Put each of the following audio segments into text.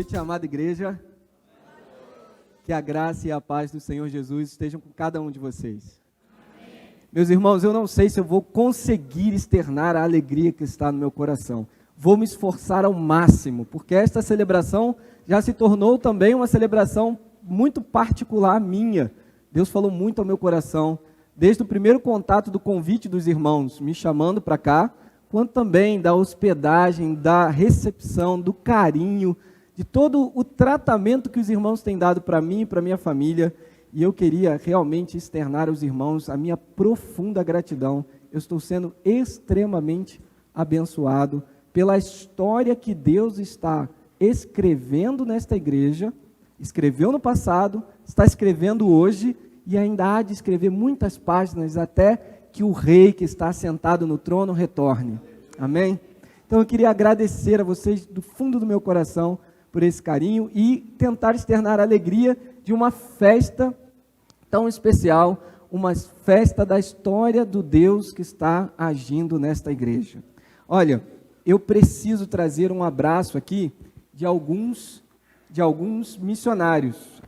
noite, amada igreja. Que a graça e a paz do Senhor Jesus estejam com cada um de vocês. Amém. Meus irmãos, eu não sei se eu vou conseguir externar a alegria que está no meu coração. Vou me esforçar ao máximo, porque esta celebração já se tornou também uma celebração muito particular minha. Deus falou muito ao meu coração, desde o primeiro contato do convite dos irmãos, me chamando para cá, quanto também da hospedagem, da recepção, do carinho, de todo o tratamento que os irmãos têm dado para mim e para minha família. E eu queria realmente externar aos irmãos a minha profunda gratidão. Eu estou sendo extremamente abençoado pela história que Deus está escrevendo nesta igreja, escreveu no passado, está escrevendo hoje e ainda há de escrever muitas páginas até que o rei que está sentado no trono retorne. Amém? Então eu queria agradecer a vocês do fundo do meu coração por esse carinho e tentar externar a alegria de uma festa tão especial, uma festa da história do Deus que está agindo nesta igreja. Olha, eu preciso trazer um abraço aqui de alguns missionários,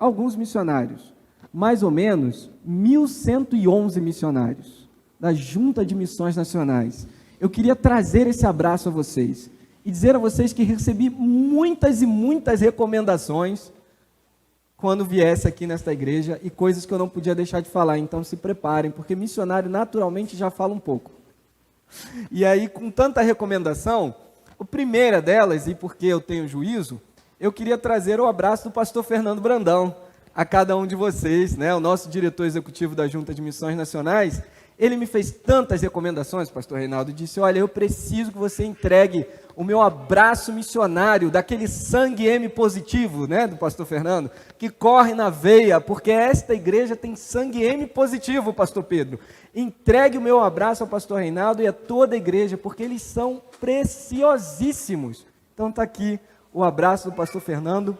mais ou menos 1.111 missionários da Junta de Missões Nacionais. Eu queria trazer esse abraço a vocês e dizer a vocês que recebi muitas e muitas recomendações quando viesse aqui nesta igreja e coisas que eu não podia deixar de falar, então se preparem, porque missionário naturalmente já fala um pouco. E aí, com tanta recomendação, a primeira delas, e porque eu tenho juízo, eu queria trazer o abraço do pastor Fernando Brandão a cada um de vocês, né? O nosso diretor executivo da Junta de Missões Nacionais. Ele me fez tantas recomendações, pastor Reinaldo, e disse: olha, eu preciso que você entregue o meu abraço missionário, daquele sangue M positivo, né, do pastor Fernando, que corre na veia, porque esta igreja tem sangue M positivo, pastor Pedro. Entregue o meu abraço ao pastor Reinaldo e a toda a igreja, porque eles são preciosíssimos. Então está aqui o abraço do pastor Fernando.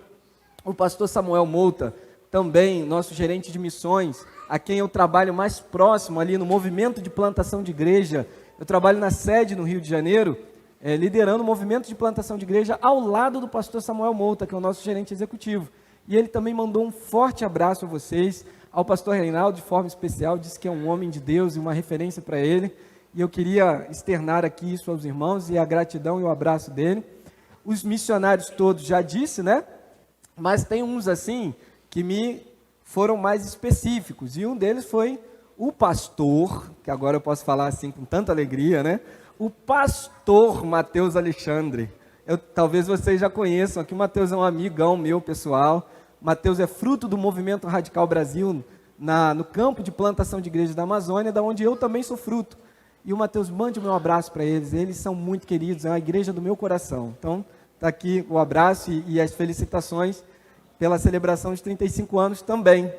O pastor Samuel Mouta, também nosso gerente de missões, a quem eu trabalho mais próximo ali no movimento de plantação de igreja. Eu trabalho na sede no Rio de Janeiro, liderando o movimento de plantação de igreja ao lado do pastor Samuel Mouta, que é o nosso gerente executivo. E ele também mandou um forte abraço a vocês, ao pastor Reinaldo de forma especial, disse que é um homem de Deus e uma referência para ele. E eu queria externar aqui isso aos irmãos e a gratidão e o abraço dele. Os missionários todos já disse, né? Mas tem uns assim que me foram mais específicos, e um deles foi o pastor, que agora eu posso falar assim com tanta alegria, né? O pastor Mateus Alexandre. Talvez vocês já conheçam, aqui o Mateus é um amigão meu pessoal. Mateus é fruto do Movimento Radical Brasil, no campo de plantação de igreja da Amazônia, da onde eu também sou fruto. E o Mateus, mande o meu abraço para eles são muito queridos, é a igreja do meu coração. Então, está aqui o abraço e as felicitações pela celebração de 35 anos também.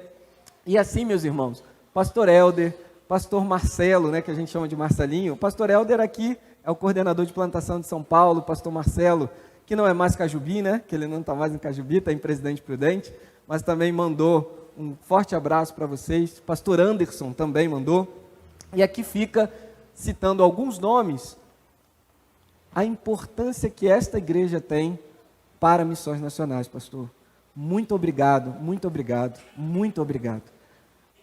E assim, meus irmãos, pastor Helder, pastor Marcelo, né, que a gente chama de Marcelinho, o pastor Helder aqui é o coordenador de plantação de São Paulo, pastor Marcelo, que não é mais Cajubi, né, que ele não está mais em Cajubi, está em Presidente Prudente, mas também mandou um forte abraço para vocês. Pastor Anderson também mandou. E aqui fica, citando alguns nomes, a importância que esta igreja tem para missões nacionais, pastor. Muito obrigado, muito obrigado, muito obrigado.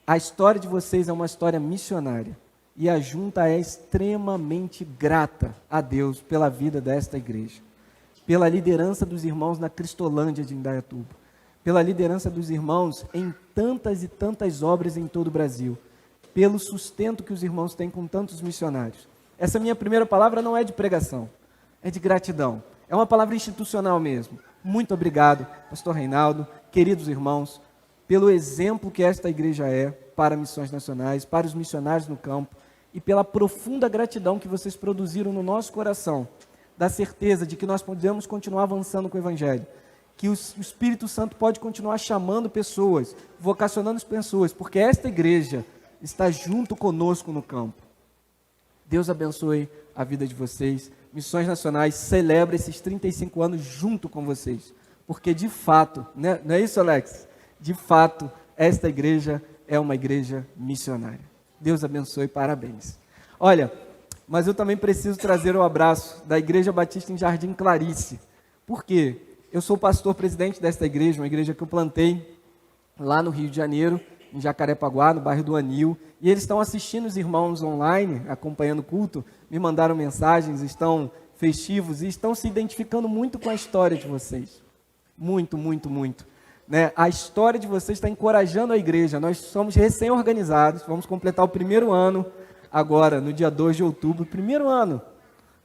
A história de vocês é uma história missionária e a junta é extremamente grata a Deus pela vida desta igreja, pela liderança dos irmãos na Cristolândia de Indaiatuba, pela liderança dos irmãos em tantas e tantas obras em todo o Brasil, pelo sustento que os irmãos têm com tantos missionários. Essa minha primeira palavra não é de pregação, é de gratidão, é uma palavra institucional mesmo. Muito obrigado, pastor Reinaldo, queridos irmãos, pelo exemplo que esta igreja é para missões nacionais, para os missionários no campo e pela profunda gratidão que vocês produziram no nosso coração, da certeza de que nós podemos continuar avançando com o Evangelho, que o Espírito Santo pode continuar chamando pessoas, vocacionando as pessoas, porque esta igreja está junto conosco no campo. Deus abençoe a vida de vocês. Missões Nacionais celebra esses 35 anos junto com vocês, porque de fato, né, não é isso, Alex? De fato, esta igreja é uma igreja missionária. Deus abençoe, parabéns. Olha, mas eu também preciso trazer o abraço da Igreja Batista em Jardim Clarice. Por quê? Eu sou pastor presidente desta igreja, uma igreja que eu plantei lá no Rio de Janeiro, em Jacarepaguá, no bairro do Anil, e eles estão assistindo os irmãos online, acompanhando o culto, me mandaram mensagens, estão festivos e estão se identificando muito com a história de vocês. Muito, muito, muito. Né? A história de vocês está encorajando a igreja. Nós somos recém-organizados, vamos completar o primeiro ano agora, no dia 2 de outubro. Primeiro ano.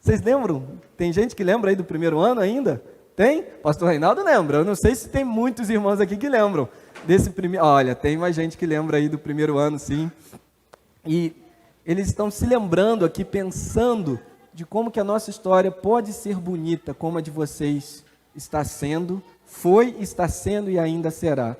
Vocês lembram? Tem gente que lembra aí do primeiro ano ainda? Tem? Pastor Reinaldo lembra. Eu não sei se tem muitos irmãos aqui que lembram desse primeiro. Olha, tem mais gente que lembra aí do primeiro ano, sim. E eles estão se lembrando aqui, pensando de como que a nossa história pode ser bonita, como a de vocês está sendo, foi, está sendo e ainda será.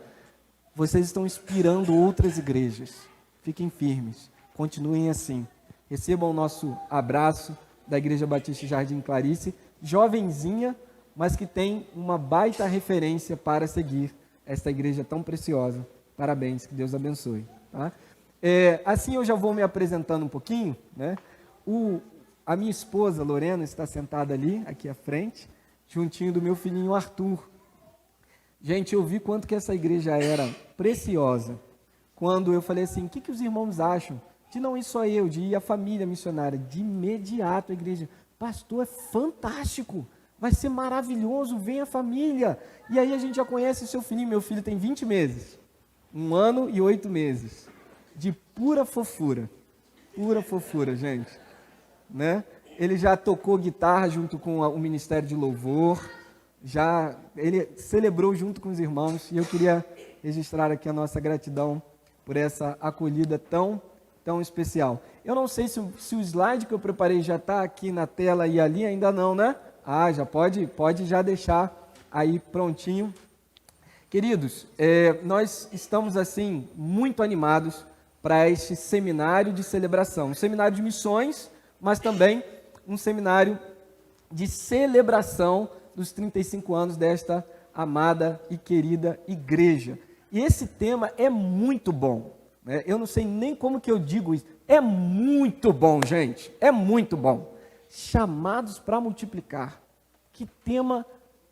Vocês estão inspirando outras igrejas. Fiquem firmes, continuem assim. Recebam o nosso abraço da Igreja Batista Jardim Clarice, jovenzinha, mas que tem uma baita referência para seguir esta igreja tão preciosa. Parabéns, que Deus abençoe. Tá? Assim eu já vou me apresentando um pouquinho, né? A minha esposa, Lorena, está sentada ali, aqui à frente, juntinho do meu filhinho Arthur. Gente, eu vi quanto que essa igreja era preciosa, quando eu falei assim, o que os irmãos acham de não ir só eu, de ir a família missionária? De imediato a igreja, pastor, é fantástico, vai ser maravilhoso, vem a família. E aí a gente já conhece o seu filhinho, meu filho tem 20 meses, 1 ano e 8 meses, de pura fofura, gente. Né? Ele já tocou guitarra junto com o Ministério de Louvor, ele celebrou junto com os irmãos, e eu queria registrar aqui a nossa gratidão por essa acolhida tão especial. Eu não sei se o slide que eu preparei já está aqui na tela e ali, ainda não, né? Já pode já deixar aí prontinho. Queridos, nós estamos assim muito animados para este seminário de celebração, um seminário de missões, mas também um seminário de celebração dos 35 anos desta amada e querida igreja. E esse tema é muito bom, né? Eu não sei nem como que eu digo isso. É muito bom, gente, é muito bom. Chamados para multiplicar. Que tema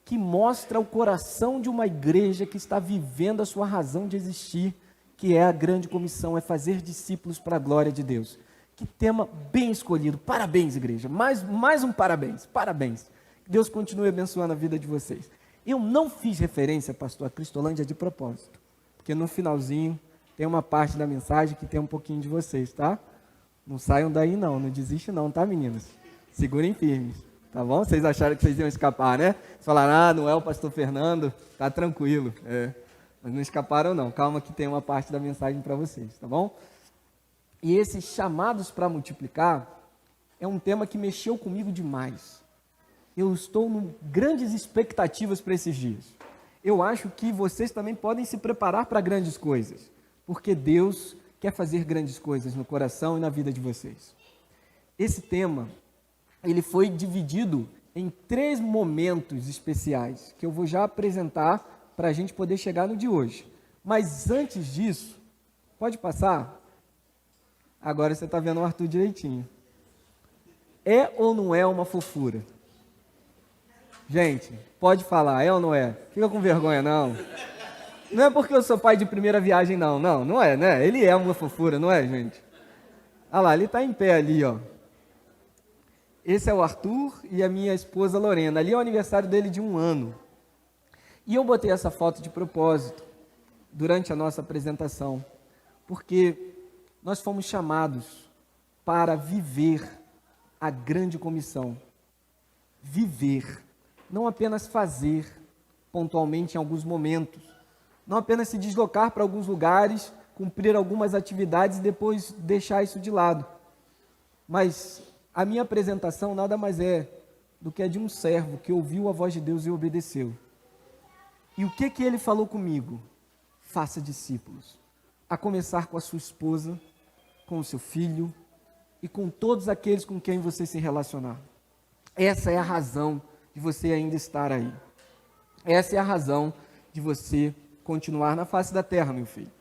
que mostra o coração de uma igreja que está vivendo a sua razão de existir, que é a grande comissão, é fazer discípulos para a glória de Deus. Que tema bem escolhido. Parabéns, igreja. Mais um parabéns. Parabéns. Deus continue abençoando a vida de vocês. Eu não fiz referência, pastor, a Cristolândia de propósito, porque no finalzinho tem uma parte da mensagem que tem um pouquinho de vocês, tá? Não saiam daí não desistem não, tá, meninas? Segurem firmes, tá bom? Vocês acharam que vocês iam escapar, né? Vocês falaram, não é o pastor Fernando, tá tranquilo. Mas não escaparam não, calma que tem uma parte da mensagem para vocês, tá bom? E esses chamados para multiplicar é um tema que mexeu comigo demais. Eu estou com grandes expectativas para esses dias. Eu acho que vocês também podem se preparar para grandes coisas, porque Deus quer fazer grandes coisas no coração e na vida de vocês. Esse tema, ele foi dividido em 3 momentos especiais, que eu vou já apresentar para a gente poder chegar no de hoje. Mas antes disso, pode passar? Agora você está vendo o Arthur direitinho. É ou não é uma fofura? Gente, pode falar, é ou não é? Fica com vergonha, não. Não é porque eu sou pai de primeira viagem, não é, né? Ele é uma fofura, não é, gente? Olha lá, ele está em pé ali, ó. Esse é o Arthur e a minha esposa Lorena. Ali é o aniversário dele de 1 ano. E eu botei essa foto de propósito durante a nossa apresentação, porque nós fomos chamados para viver a grande comissão. Viver, não apenas fazer pontualmente em alguns momentos, não apenas se deslocar para alguns lugares, cumprir algumas atividades e depois deixar isso de lado. Mas a minha apresentação nada mais é do que a de um servo que ouviu a voz de Deus e obedeceu. E o que ele falou comigo? Faça discípulos, a começar com a sua esposa, com o seu filho e com todos aqueles com quem você se relacionar. Essa é a razão de você ainda estar aí. Essa é a razão de você continuar na face da terra, meu filho.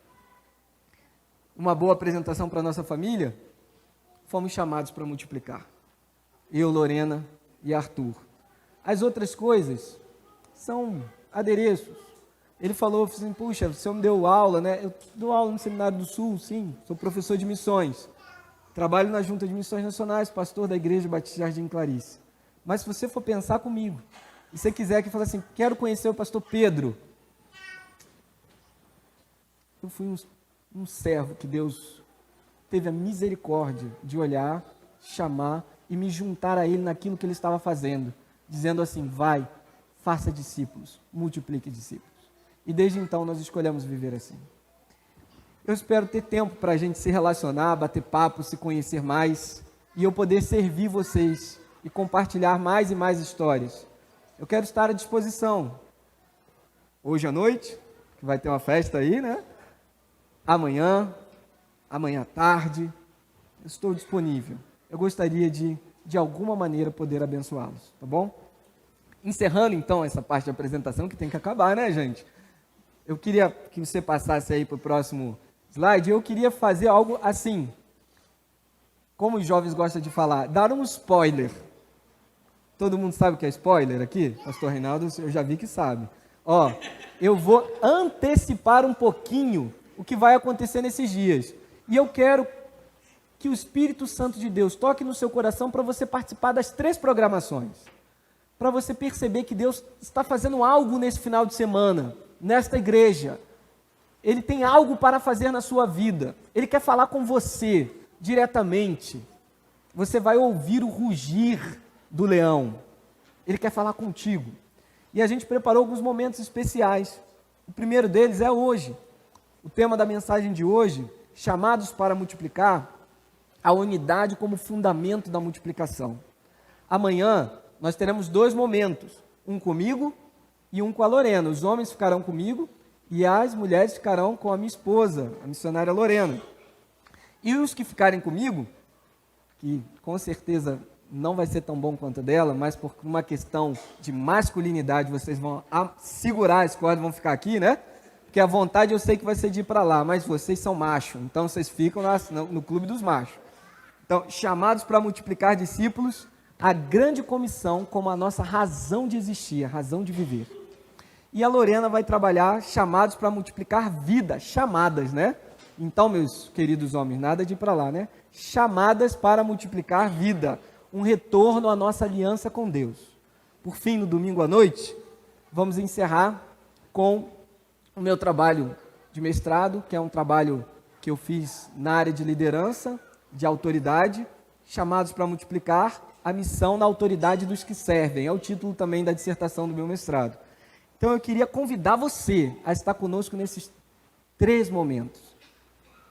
Uma boa apresentação para a nossa família? Fomos chamados para multiplicar. Eu, Lorena e Arthur. As outras coisas são adereços. Ele falou assim, puxa, o senhor me deu aula, né? Eu dou aula no Seminário do Sul, sim, sou professor de missões. Trabalho na Junta de Missões Nacionais, pastor da Igreja Batista Jardim Clarice. Mas se você for pensar comigo, e você quiser que falar assim, quero conhecer o pastor Pedro. Eu fui um servo que Deus teve a misericórdia de olhar, chamar e me juntar a ele naquilo que ele estava fazendo, dizendo assim, vai, faça discípulos, multiplique discípulos. E desde então nós escolhemos viver assim. Eu espero ter tempo para a gente se relacionar, bater papo, se conhecer mais, e eu poder servir vocês e compartilhar mais e mais histórias. Eu quero estar à disposição. Hoje à noite, que vai ter uma festa aí, né? Amanhã à tarde, eu estou disponível. Eu gostaria de alguma maneira, poder abençoá-los, tá bom? Encerrando, então, essa parte de apresentação, que tem que acabar, né, gente? Eu queria que você passasse aí para o próximo slide. Eu queria fazer algo assim, como os jovens gostam de falar, dar um spoiler. Todo mundo sabe o que é spoiler aqui? Pastor Reinaldo, eu já vi que sabe. Ó, eu vou antecipar um pouquinho o que vai acontecer nesses dias. E eu quero que o Espírito Santo de Deus toque no seu coração para você participar das 3 programações. Para você perceber que Deus está fazendo algo nesse final de semana, nesta igreja. Ele tem algo para fazer na sua vida. Ele quer falar com você diretamente. Você vai ouvir o rugir do leão. Ele quer falar contigo. E a gente preparou alguns momentos especiais. O primeiro deles é hoje. O tema da mensagem de hoje, chamados para multiplicar, a unidade como fundamento da multiplicação. Amanhã nós teremos 2 momentos, um comigo e um com a Lorena. Os homens ficarão comigo e as mulheres ficarão com a minha esposa, a missionária Lorena. E os que ficarem comigo, que com certeza não vai ser tão bom quanto a dela, mas por uma questão de masculinidade, vocês vão segurar as cordas, vão ficar aqui, né? Porque a vontade eu sei que vai ser de ir para lá, mas vocês são machos, então vocês ficam no clube dos machos. Então, chamados para multiplicar discípulos, a grande comissão como a nossa razão de existir, a razão de viver. E a Lorena vai trabalhar chamados para multiplicar vida, chamadas, né? Então, meus queridos homens, nada de ir para lá, né? Chamadas para multiplicar vida, um retorno à nossa aliança com Deus. Por fim, no domingo à noite, vamos encerrar com o meu trabalho de mestrado, que é um trabalho que eu fiz na área de liderança, de autoridade, chamados para multiplicar a missão na autoridade dos que servem. É o título também da dissertação do meu mestrado. Então eu queria convidar você a estar conosco nesses 3 momentos.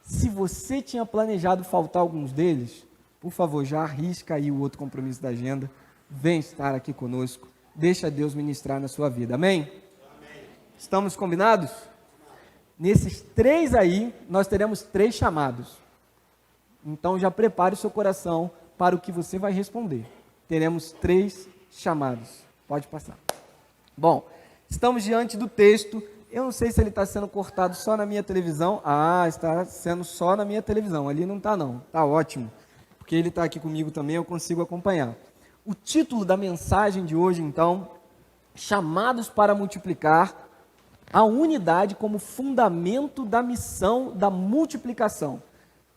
Se você tinha planejado faltar alguns deles, por favor, já arrisca aí o outro compromisso da agenda. Vem estar aqui conosco. Deixa Deus ministrar na sua vida. Amém? Amém. Estamos combinados? Nesses 3 aí, nós teremos 3 chamados. Então já prepare o seu coração para o que você vai responder. Teremos 3 chamados. Pode passar. Bom, estamos diante do texto. Eu não sei se ele está sendo cortado só na minha televisão. Ah, está sendo só na minha televisão. Ali não está não. Está ótimo. Porque ele está aqui comigo também, eu consigo acompanhar. O título da mensagem de hoje, então, chamados para multiplicar a unidade como fundamento da missão da multiplicação.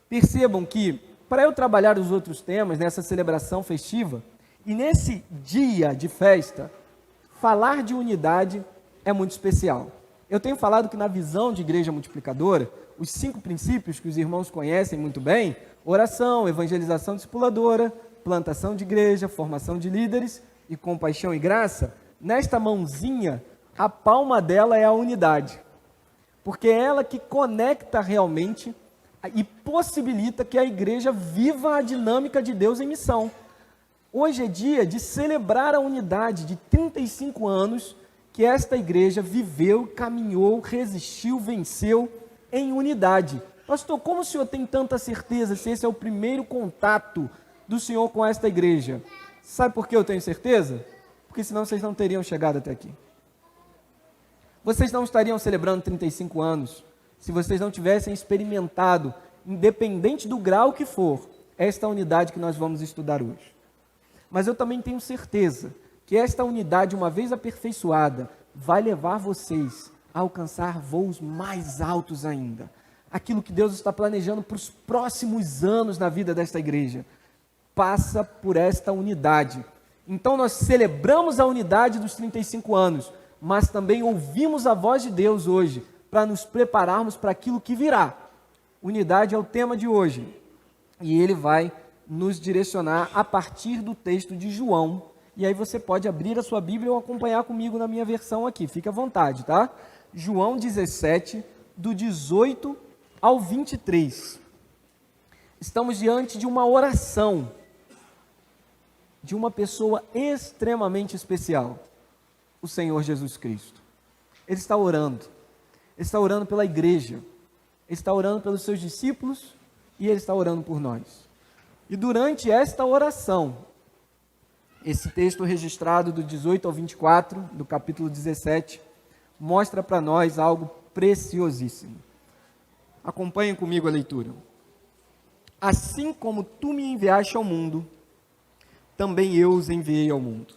Percebam que, para eu trabalhar os outros temas nessa celebração festiva, e nesse dia de festa, falar de unidade é muito especial. Eu tenho falado que na visão de igreja multiplicadora, os 5 princípios que os irmãos conhecem muito bem, oração, evangelização discipuladora, plantação de igreja, formação de líderes e compaixão e graça, nesta mãozinha, a palma dela é a unidade. Porque é ela que conecta realmente e possibilita que a igreja viva a dinâmica de Deus em missão. Hoje é dia de celebrar a unidade de 35 anos que esta igreja viveu, caminhou, resistiu, venceu em unidade. Pastor, como o senhor tem tanta certeza se esse é o primeiro contato do senhor com esta igreja? Sabe por que eu tenho certeza? Porque senão vocês não teriam chegado até aqui. Vocês não estariam celebrando 35 anos se vocês não tivessem experimentado, independente do grau que for, esta unidade que nós vamos estudar hoje. Mas eu também tenho certeza que esta unidade, uma vez aperfeiçoada, vai levar vocês a alcançar voos mais altos ainda. Aquilo que Deus está planejando para os próximos anos na vida desta igreja passa por esta unidade. Então nós celebramos a unidade dos 35 anos, mas também ouvimos a voz de Deus hoje para nos prepararmos para aquilo que virá. Unidade é o tema de hoje e ele vai nos direcionar a partir do texto de João. E aí você pode abrir a sua Bíblia ou acompanhar comigo na minha versão aqui, fique à vontade, tá? João 17, do 18 ao 23. Estamos diante de uma oração de uma pessoa extremamente especial, o Senhor Jesus Cristo. Ele está orando pela igreja, ele está orando pelos seus discípulos e ele está orando por nós. E durante esta oração, esse texto registrado do 18 ao 24, do capítulo 17, mostra para nós algo preciosíssimo. Acompanhem comigo a leitura. Assim como tu me enviaste ao mundo, também eu os enviei ao mundo.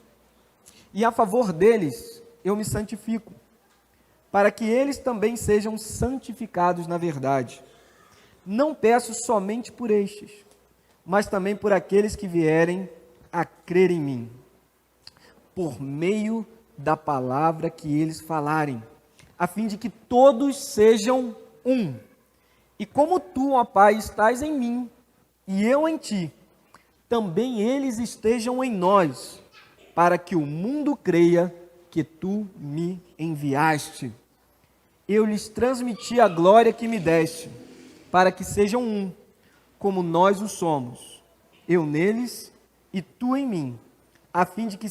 E a favor deles eu me santifico, para que eles também sejam santificados na verdade. Não peço somente por estes, mas também por aqueles que vierem a crer em mim, por meio da palavra que eles falarem, a fim de que todos sejam um. E como tu, ó Pai, estás em mim, e eu em ti, também eles estejam em nós, para que o mundo creia que tu me enviaste. Eu lhes transmiti a glória que me deste, para que sejam um, como nós o somos, eu neles e tu em mim, a fim de que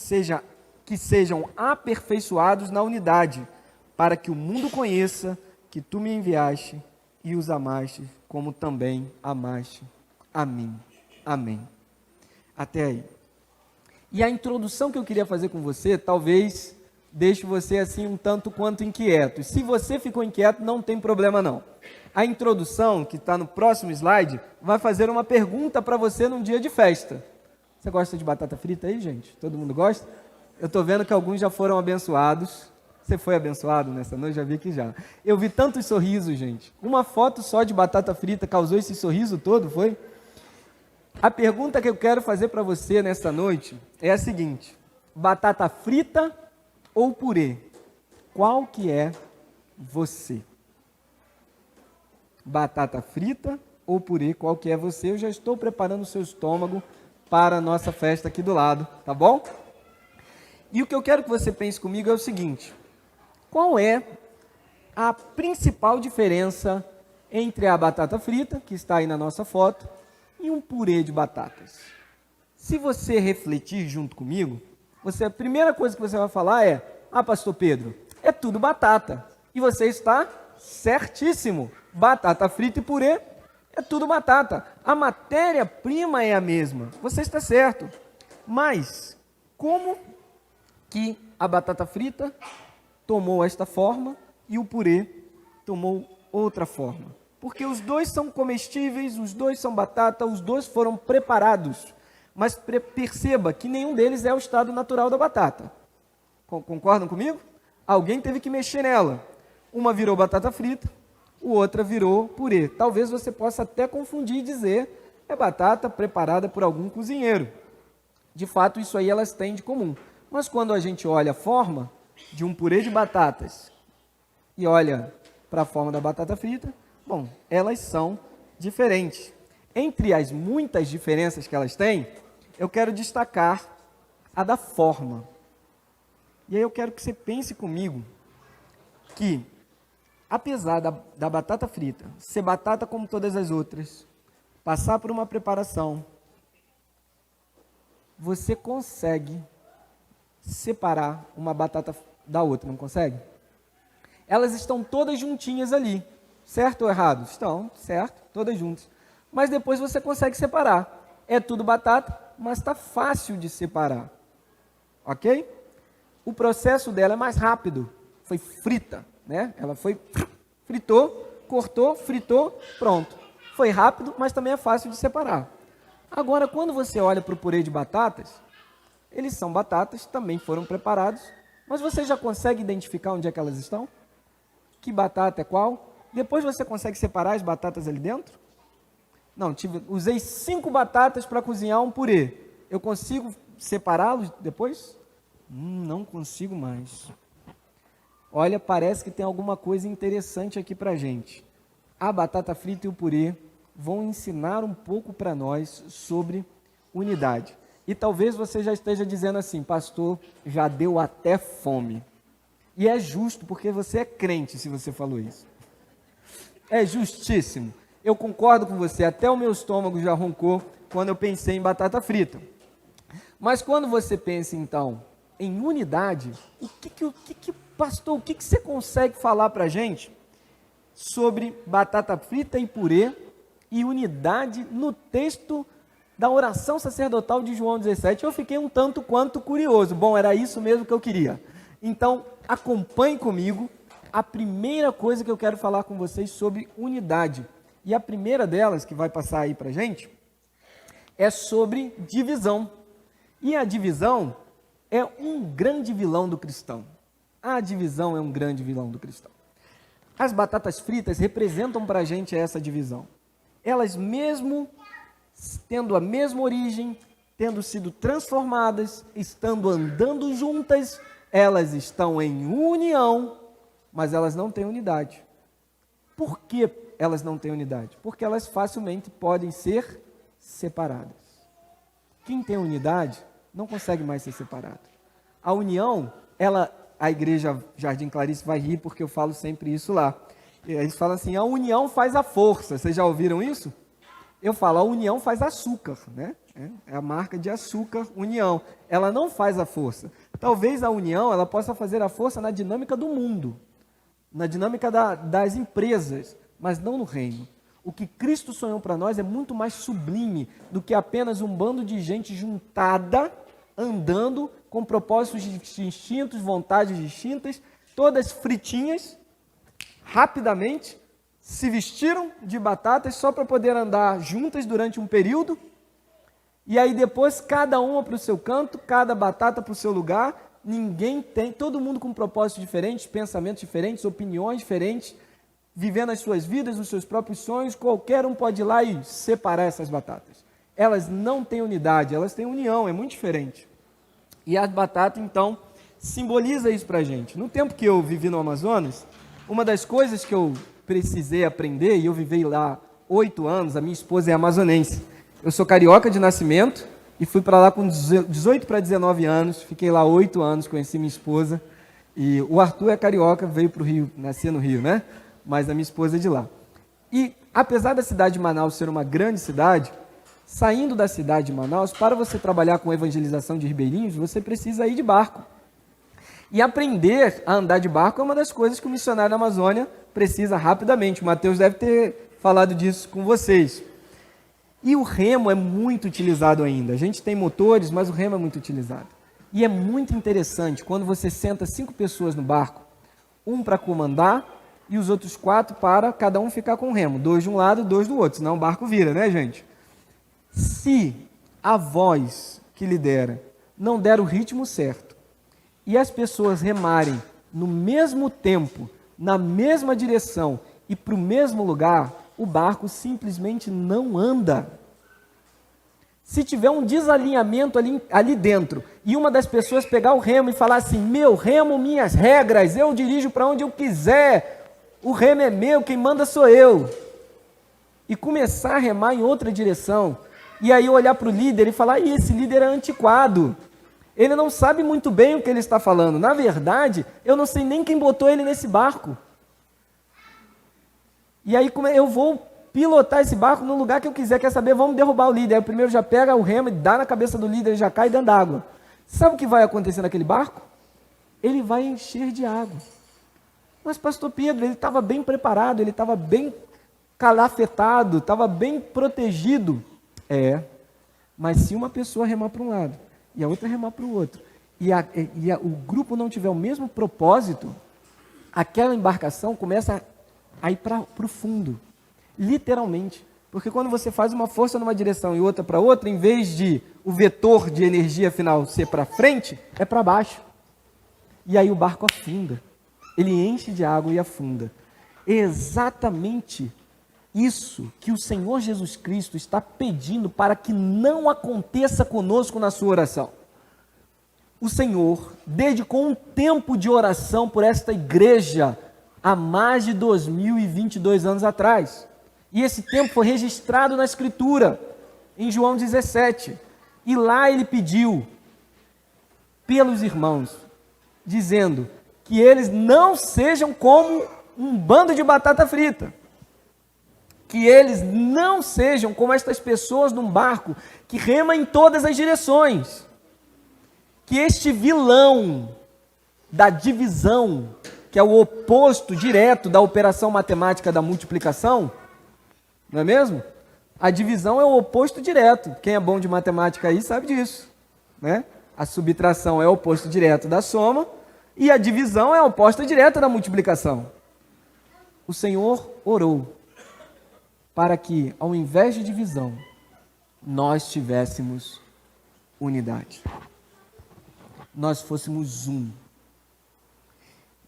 sejam aperfeiçoados na unidade, para que o mundo conheça que tu me enviaste e os amaste, como também amaste a mim. Amém. Até aí. E a introdução que eu queria fazer com você, talvez deixe você assim um tanto quanto inquieto. Se você ficou inquieto, não tem problema não. A introdução, que está no próximo slide, vai fazer uma pergunta para você num dia de festa. Você gosta de batata frita aí, gente? Todo mundo gosta? Eu estou vendo que alguns já foram abençoados. Você foi abençoado nessa noite? Já vi que já. Eu vi tantos sorrisos, gente. Uma foto só de batata frita causou esse sorriso todo, foi? A pergunta que eu quero fazer para você nessa noite é a seguinte: batata frita ou purê? Qual que é você? Batata frita ou purê? Qual que é você? Eu já estou preparando o seu estômago para a nossa festa aqui do lado, tá bom? E o que eu quero que você pense comigo é o seguinte: qual é a principal diferença entre a batata frita, que está aí na nossa foto, e um purê de batatas? Se você refletir junto comigo, a primeira coisa que você vai falar é: ah, pastor Pedro, é tudo batata. E você está certíssimo. Batata frita e purê é tudo batata. A matéria-prima é a mesma. Você está certo. Mas como que a batata frita tomou esta forma e o purê tomou outra forma? Porque os dois são comestíveis, os dois são batata, os dois foram preparados. Mas perceba que nenhum deles é o estado natural da batata. Concordam comigo? Alguém teve que mexer nela. Uma virou batata frita, o outra virou purê. Talvez você possa até confundir e dizer: é batata preparada por algum cozinheiro. De fato, isso aí elas têm de comum. Mas quando a gente olha a forma de um purê de batatas e olha para a forma da batata frita, bom, elas são diferentes. Entre as muitas diferenças que elas têm, eu quero destacar a da forma. E aí eu quero que você pense comigo que, apesar da batata frita ser batata como todas as outras, passar por uma preparação, você consegue separar uma batata da outra, não consegue? Elas estão todas juntinhas ali, certo ou errado? Estão, certo, todas juntas. Mas depois você consegue separar. É tudo batata, mas está fácil de separar. Ok? O processo dela é mais rápido. Foi frita, né? Ela foi, fritou, cortou, fritou, pronto. Foi rápido, mas também é fácil de separar. Agora, quando você olha para o purê de batatas, eles são batatas, também foram preparados, Mas você já consegue identificar onde é que elas estão? Que batata é qual? Depois você consegue separar as batatas ali dentro? Não, usei 5 batatas para cozinhar um purê. Eu consigo separá-los depois? Não consigo mais. Olha, parece que tem alguma coisa interessante aqui para a gente. A batata frita e o purê vão ensinar um pouco para nós sobre unidade. E talvez você já esteja dizendo assim, pastor, já deu até fome. E é justo, porque você é crente se você falou isso. É justíssimo. Eu concordo com você, até o meu estômago já roncou quando eu pensei em batata frita. Mas quando você pensa, então, em unidade, pastor, o que você consegue falar para a gente sobre batata frita e purê e unidade no texto da oração sacerdotal de João 17? Eu fiquei um tanto quanto curioso. Bom, era isso mesmo que eu queria. Então, acompanhe comigo a primeira coisa que eu quero falar com vocês sobre unidade. E a primeira delas, que vai passar aí para a gente, é sobre divisão. E a divisão é um grande vilão do cristão. A divisão é um grande vilão do cristão. As batatas fritas representam para a gente essa divisão. Elas mesmo tendo a mesma origem, tendo sido transformadas, estando andando juntas, elas estão em união, mas elas não têm unidade. Por que elas não têm unidade? Porque elas facilmente podem ser separadas. Quem tem unidade não consegue mais ser separado. A união, a igreja Jardim Clarice vai rir porque eu falo sempre isso lá. Eles falam assim, a união faz a força. Vocês já ouviram isso? Eu falo, a união faz açúcar, né? É a marca de açúcar, união. Ela não faz a força. Talvez a união, ela possa fazer a força na dinâmica do mundo, na dinâmica das empresas, mas não no reino. O que Cristo sonhou para nós é muito mais sublime do que apenas um bando de gente juntada, andando com propósitos distintos, vontades distintas, todas fritinhas, rapidamente, se vestiram de batatas só para poder andar juntas durante um período, e aí depois cada uma para o seu canto, cada batata para o seu lugar, todo mundo com propósitos diferentes, pensamentos diferentes, opiniões diferentes, vivendo as suas vidas, os seus próprios sonhos, qualquer um pode ir lá e separar essas batatas. Elas não têm unidade, elas têm união, é muito diferente. E a batata, então, simboliza isso para a gente. No tempo que eu vivi no Amazonas, uma das coisas que eu precisei aprender, e eu vivi lá 8 anos, a minha esposa é amazonense. Eu sou carioca de nascimento e fui para lá com 18 para 19 anos, fiquei lá 8 anos, conheci minha esposa. E o Arthur é carioca, veio para o Rio, nasceu no Rio, né? Mas a minha esposa é de lá. E apesar da cidade de Manaus ser uma grande cidade, saindo da cidade de Manaus, para você trabalhar com evangelização de ribeirinhos, você precisa ir de barco. E aprender a andar de barco é uma das coisas que o missionário da Amazônia precisa rapidamente. O Mateus deve ter falado disso com vocês. E o remo é muito utilizado ainda. A gente tem motores, mas o remo é muito utilizado. E é muito interessante quando você senta 5 pessoas no barco, um para comandar e os outros 4 para cada um ficar com o remo. 2 de um lado, 2 do outro, senão o barco vira, né, gente? Se a voz que lidera não der o ritmo certo e as pessoas remarem no mesmo tempo, na mesma direção e para o mesmo lugar, o barco simplesmente não anda. Se tiver um desalinhamento ali dentro e uma das pessoas pegar o remo e falar assim, meu remo, minhas regras, eu dirijo para onde eu quiser, o remo é meu, quem manda sou eu, e começar a remar em outra direção, e aí olhar para o líder e falar, esse líder é antiquado, ele não sabe muito bem o que ele está falando, na verdade, eu não sei nem quem botou ele nesse barco, e aí eu vou pilotar esse barco no lugar que eu quiser, quer saber, vamos derrubar o líder, aí o primeiro já pega o remo e dá na cabeça do líder, ele já cai dentro d'água. Sabe o que vai acontecer naquele barco? Ele vai encher de água. Mas pastor Pedro, ele estava bem preparado, ele estava bem calafetado, estava bem protegido. Mas se uma pessoa remar para um lado e a outra remar para o outro, e o grupo não tiver o mesmo propósito, aquela embarcação começa a ir para o fundo, literalmente. Porque quando você faz uma força numa direção e outra para outra, em vez de o vetor de energia final ser para frente, é para baixo. e aí o barco afunda. Ele enche de água e afunda. É exatamente isso que o Senhor Jesus Cristo está pedindo para que não aconteça conosco na sua oração. O Senhor dedicou um tempo de oração por esta igreja há mais de 2022 anos atrás. E esse tempo foi registrado na Escritura, em João 17. E lá ele pediu pelos irmãos, dizendo que eles não sejam como um bando de batata frita. Que eles não sejam como estas pessoas num barco que rema em todas as direções. Que este vilão da divisão, que é o oposto direto da operação matemática da multiplicação, não é mesmo? A divisão é o oposto direto. Quem é bom de matemática aí sabe disso, né? A subtração é o oposto direto da soma e a divisão é a oposta direta da multiplicação. O Senhor orou para que, ao invés de divisão, nós tivéssemos unidade. Nós fôssemos um.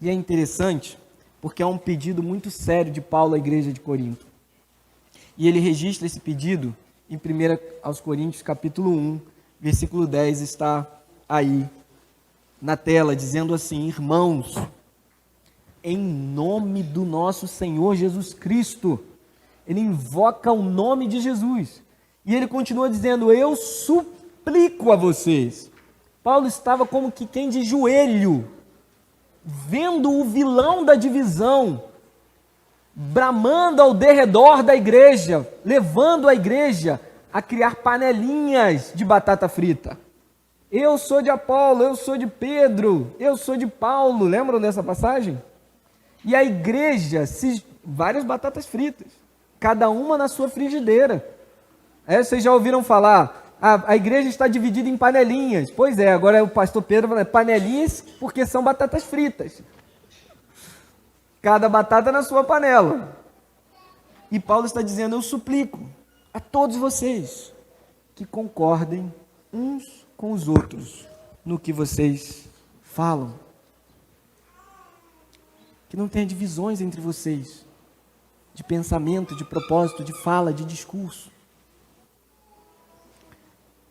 E é interessante, porque é um pedido muito sério de Paulo à igreja de Corinto. E ele registra esse pedido em 1 aos Coríntios, capítulo 1, versículo 10, está aí na tela, dizendo assim: irmãos, em nome do nosso Senhor Jesus Cristo. Ele invoca o nome de Jesus. E ele continua dizendo: eu suplico a vocês. Paulo estava como que quem de joelho, vendo o vilão da divisão, bramando ao derredor da igreja, levando a igreja a criar panelinhas de batata frita. Eu sou de Apolo, eu sou de Pedro, eu sou de Paulo. Lembram dessa passagem? E a igreja, várias batatas fritas, cada uma na sua frigideira. Vocês já ouviram falar, a igreja está dividida em panelinhas. Pois é, agora o pastor Pedro fala, panelinhas porque são batatas fritas. Cada batata na sua panela. E Paulo está dizendo: eu suplico a todos vocês que concordem uns com os outros no que vocês falam. Que não tenha divisões entre vocês, de pensamento, de propósito, de fala, de discurso.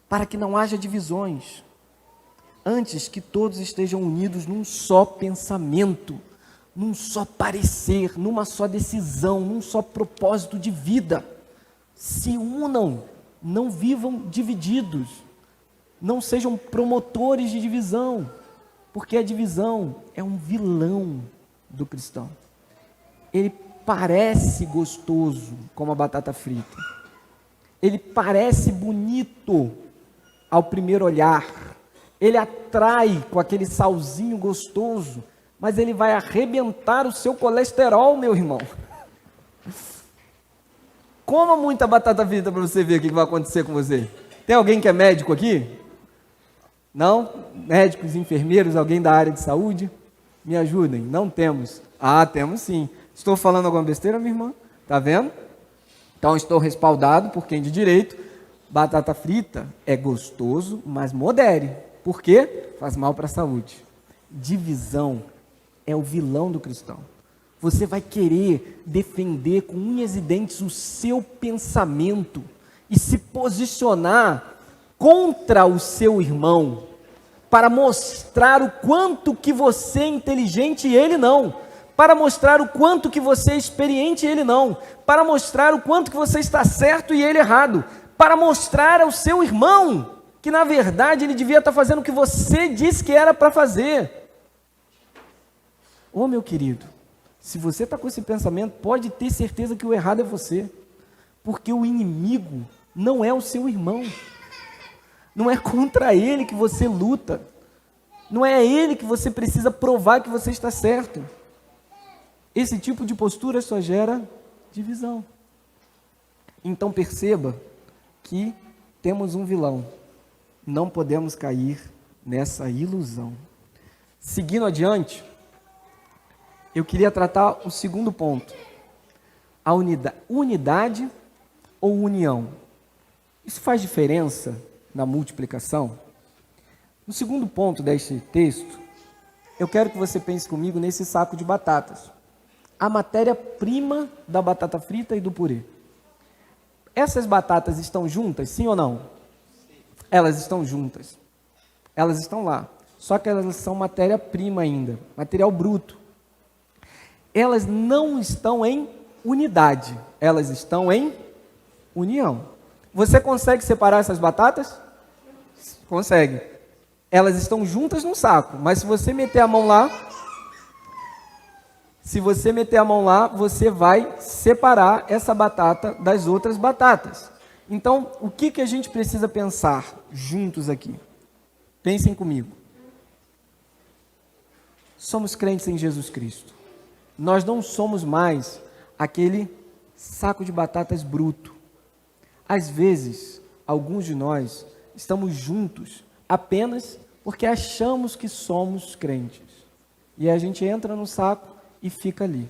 Para que não haja divisões. Antes que todos estejam unidos num só pensamento, num só parecer, numa só decisão, num só propósito de vida. Se unam, não vivam divididos. Não sejam promotores de divisão, porque a divisão é um vilão do cristão. Ele parece gostoso, como a batata frita. Ele parece bonito ao primeiro olhar. Ele atrai com aquele salzinho gostoso, mas ele vai arrebentar o seu colesterol, meu irmão. Coma muita batata frita para você ver o que vai acontecer com você. Tem alguém que é médico aqui? Não? Médicos, enfermeiros, alguém da área de saúde? Me ajudem. Não temos. Ah, temos sim. Estou falando alguma besteira, minha irmã? Tá vendo? Então estou respaldado por quem de direito. Batata frita é gostoso, mas modere. Por quê? Faz mal para a saúde. Divisão é o vilão do cristão. Você vai querer defender com unhas e dentes o seu pensamento e se posicionar contra o seu irmão para mostrar o quanto que você é inteligente e ele não, para mostrar o quanto que você é experiente e ele não, para mostrar o quanto que você está certo e ele errado, para mostrar ao seu irmão que na verdade ele devia estar fazendo o que você disse que era para fazer. Ô meu querido, se você está com esse pensamento, pode ter certeza que o errado é você, porque o inimigo não é o seu irmão, não é contra ele que você luta, não é a ele que você precisa provar que você está certo. Esse tipo de postura só gera divisão. Então perceba que temos um vilão, não podemos cair nessa ilusão. Seguindo adiante, eu queria tratar o segundo ponto, a unidade ou união. Isso faz diferença na multiplicação? No segundo ponto deste texto, eu quero que você pense comigo nesse saco de batatas. A matéria-prima da batata frita e do purê. Essas batatas estão juntas, sim ou não? Elas estão juntas. Elas estão lá. Só que elas são matéria-prima ainda, material bruto. Elas não estão em unidade, elas estão em união. Você consegue separar essas batatas? Consegue. Elas estão juntas no saco, mas se você meter a mão lá, você vai separar essa batata das outras batatas. Então, o que a gente precisa pensar juntos aqui? Pensem comigo. Somos crentes em Jesus Cristo. Nós não somos mais aquele saco de batatas bruto. Às vezes, alguns de nós estamos juntos apenas porque achamos que somos crentes. E a gente entra no saco e fica ali.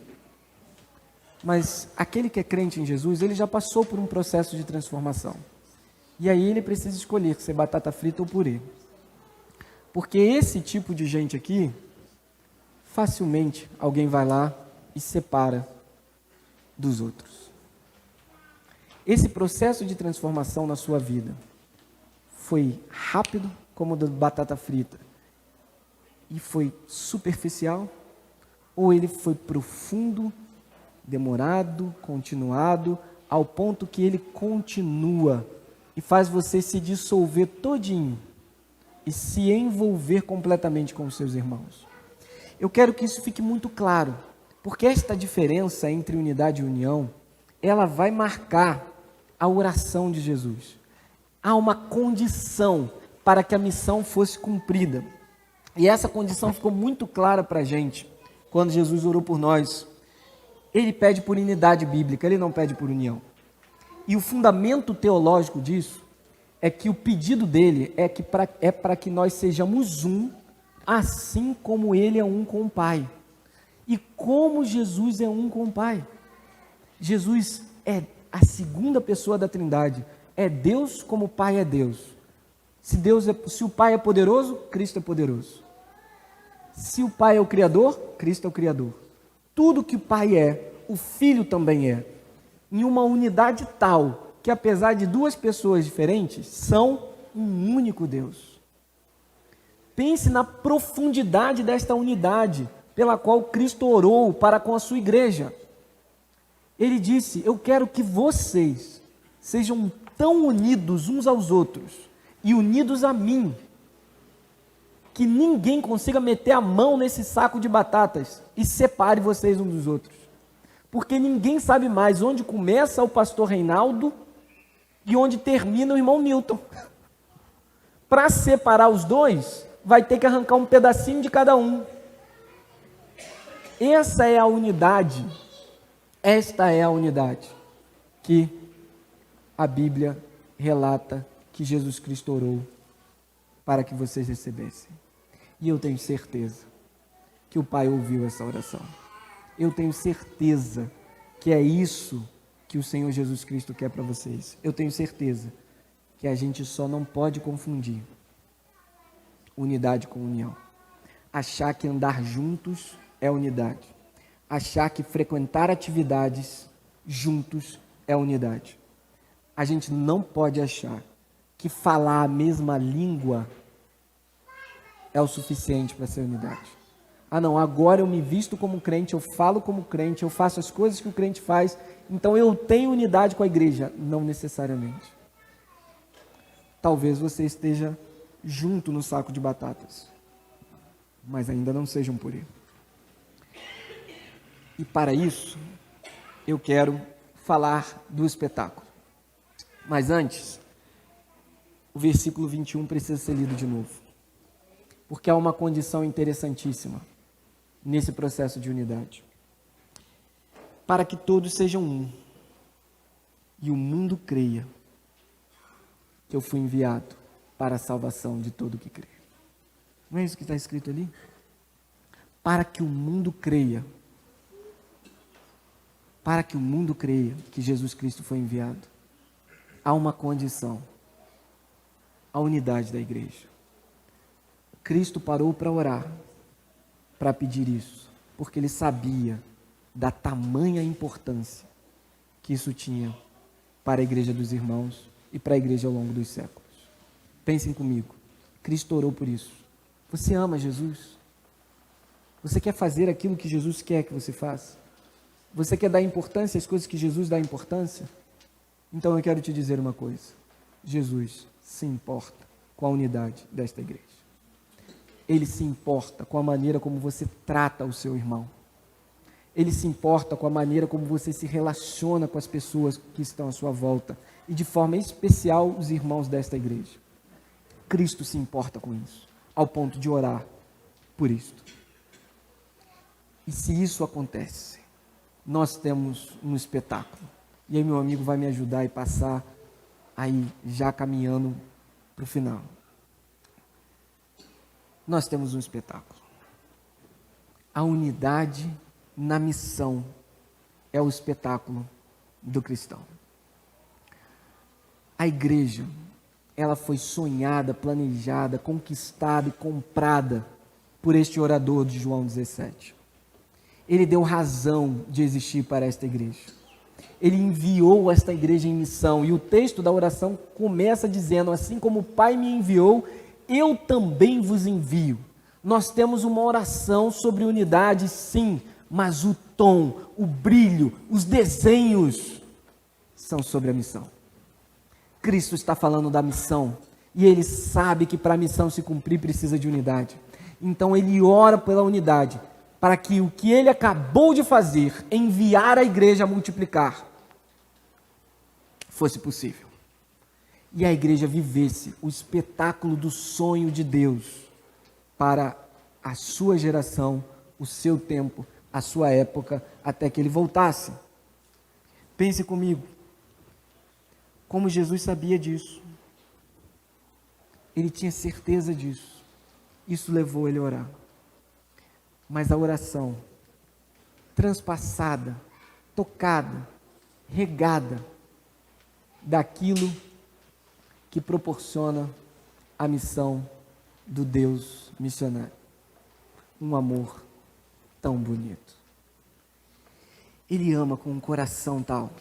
Mas aquele que é crente em Jesus, ele já passou por um processo de transformação. E aí ele precisa escolher se é batata frita ou purê. Porque esse tipo de gente aqui, facilmente alguém vai lá e separa dos outros. Esse processo de transformação na sua vida foi rápido como o da batata frita e foi superficial, ou ele foi profundo, demorado, continuado, ao ponto que ele continua e faz você se dissolver todinho e se envolver completamente com os seus irmãos. Eu quero que isso fique muito claro, porque esta diferença entre unidade e união, ela vai marcar a oração de Jesus. Há uma condição para que a missão fosse cumprida. E essa condição ficou muito clara para a gente, quando Jesus orou por nós. Ele pede por unidade bíblica, ele não pede por união. E o fundamento teológico disso é que o pedido dele é para que nós sejamos um, assim como ele é um com o Pai. E como Jesus é um com o Pai. Jesus é a segunda pessoa da Trindade. É Deus como o Pai é Deus. Se o Pai é poderoso, Cristo é poderoso. Se o Pai é o Criador, Cristo é o Criador. Tudo que o Pai é, o Filho também é. Em uma unidade tal, que apesar de duas pessoas diferentes, são um único Deus. Pense na profundidade desta unidade, pela qual Cristo orou para com a sua igreja. Ele disse: eu quero que vocês sejam tão unidos uns aos outros, e unidos a mim, que ninguém consiga meter a mão nesse saco de batatas e separe vocês uns dos outros. Porque ninguém sabe mais onde começa o pastor Reinaldo e onde termina o irmão Milton. Para separar os dois, vai ter que arrancar um pedacinho de cada um. Essa é a unidade. Esta é a unidade que a Bíblia relata que Jesus Cristo orou para que vocês recebessem. E eu tenho certeza que o Pai ouviu essa oração. Eu tenho certeza que é isso que o Senhor Jesus Cristo quer para vocês. Eu tenho certeza que a gente só não pode confundir unidade com união. Achar que andar juntos é unidade. Achar que frequentar atividades juntos é unidade. A gente não pode achar que falar a mesma língua é o suficiente para ser unidade. Ah não, agora eu me visto como crente, eu falo como crente, eu faço as coisas que o crente faz, então eu tenho unidade com a igreja. Não necessariamente. Talvez você esteja junto no saco de batatas, mas ainda não seja um purê. E para isso, eu quero falar do espetáculo. Mas antes, o versículo 21 precisa ser lido de novo. Porque há uma condição interessantíssima nesse processo de unidade. Para que todos sejam um, e o mundo creia que eu fui enviado para a salvação de todo que crê. Não é isso que está escrito ali? Para que o mundo creia. Para que o mundo creia que Jesus Cristo foi enviado. Há uma condição. A unidade da igreja. Cristo parou para orar para pedir isso, porque ele sabia da tamanha importância que isso tinha para a igreja dos irmãos e para a igreja ao longo dos séculos. Pensem comigo, Cristo orou por isso. Você ama Jesus? Você quer fazer aquilo que Jesus quer que você faça? Você quer dar importância às coisas que Jesus dá importância? Então eu quero te dizer uma coisa. Jesus se importa com a unidade desta igreja. Ele se importa com a maneira como você trata o seu irmão. Ele se importa com a maneira como você se relaciona com as pessoas que estão à sua volta. E de forma especial os irmãos desta igreja. Cristo se importa com isso, ao ponto de orar por isto. E se isso acontece, nós temos um espetáculo. E aí meu amigo vai me ajudar e passar aí já caminhando para o final. Nós temos um espetáculo. A unidade na missão é o espetáculo do cristão. A igreja, ela foi sonhada, planejada, conquistada e comprada por este orador de João 17. Ele deu razão de existir para esta igreja. Ele enviou esta igreja em missão. E o texto da oração começa dizendo: assim como o Pai me enviou, eu também vos envio. Nós temos uma oração sobre unidade, sim, mas o tom, o brilho, os desenhos são sobre a missão. Cristo está falando da missão e ele sabe que para a missão se cumprir precisa de unidade. Então ele ora pela unidade, para que o que ele acabou de fazer, enviar a igreja a multiplicar, fosse possível. E a igreja vivesse o espetáculo do sonho de Deus para a sua geração, o seu tempo, a sua época, até que ele voltasse. Pense comigo, como Jesus sabia disso. Ele tinha certeza disso. Isso levou ele a orar. Mas a oração, transpassada, tocada, regada daquilo que proporciona a missão do Deus missionário. Um amor tão bonito. Ele ama com um coração tal,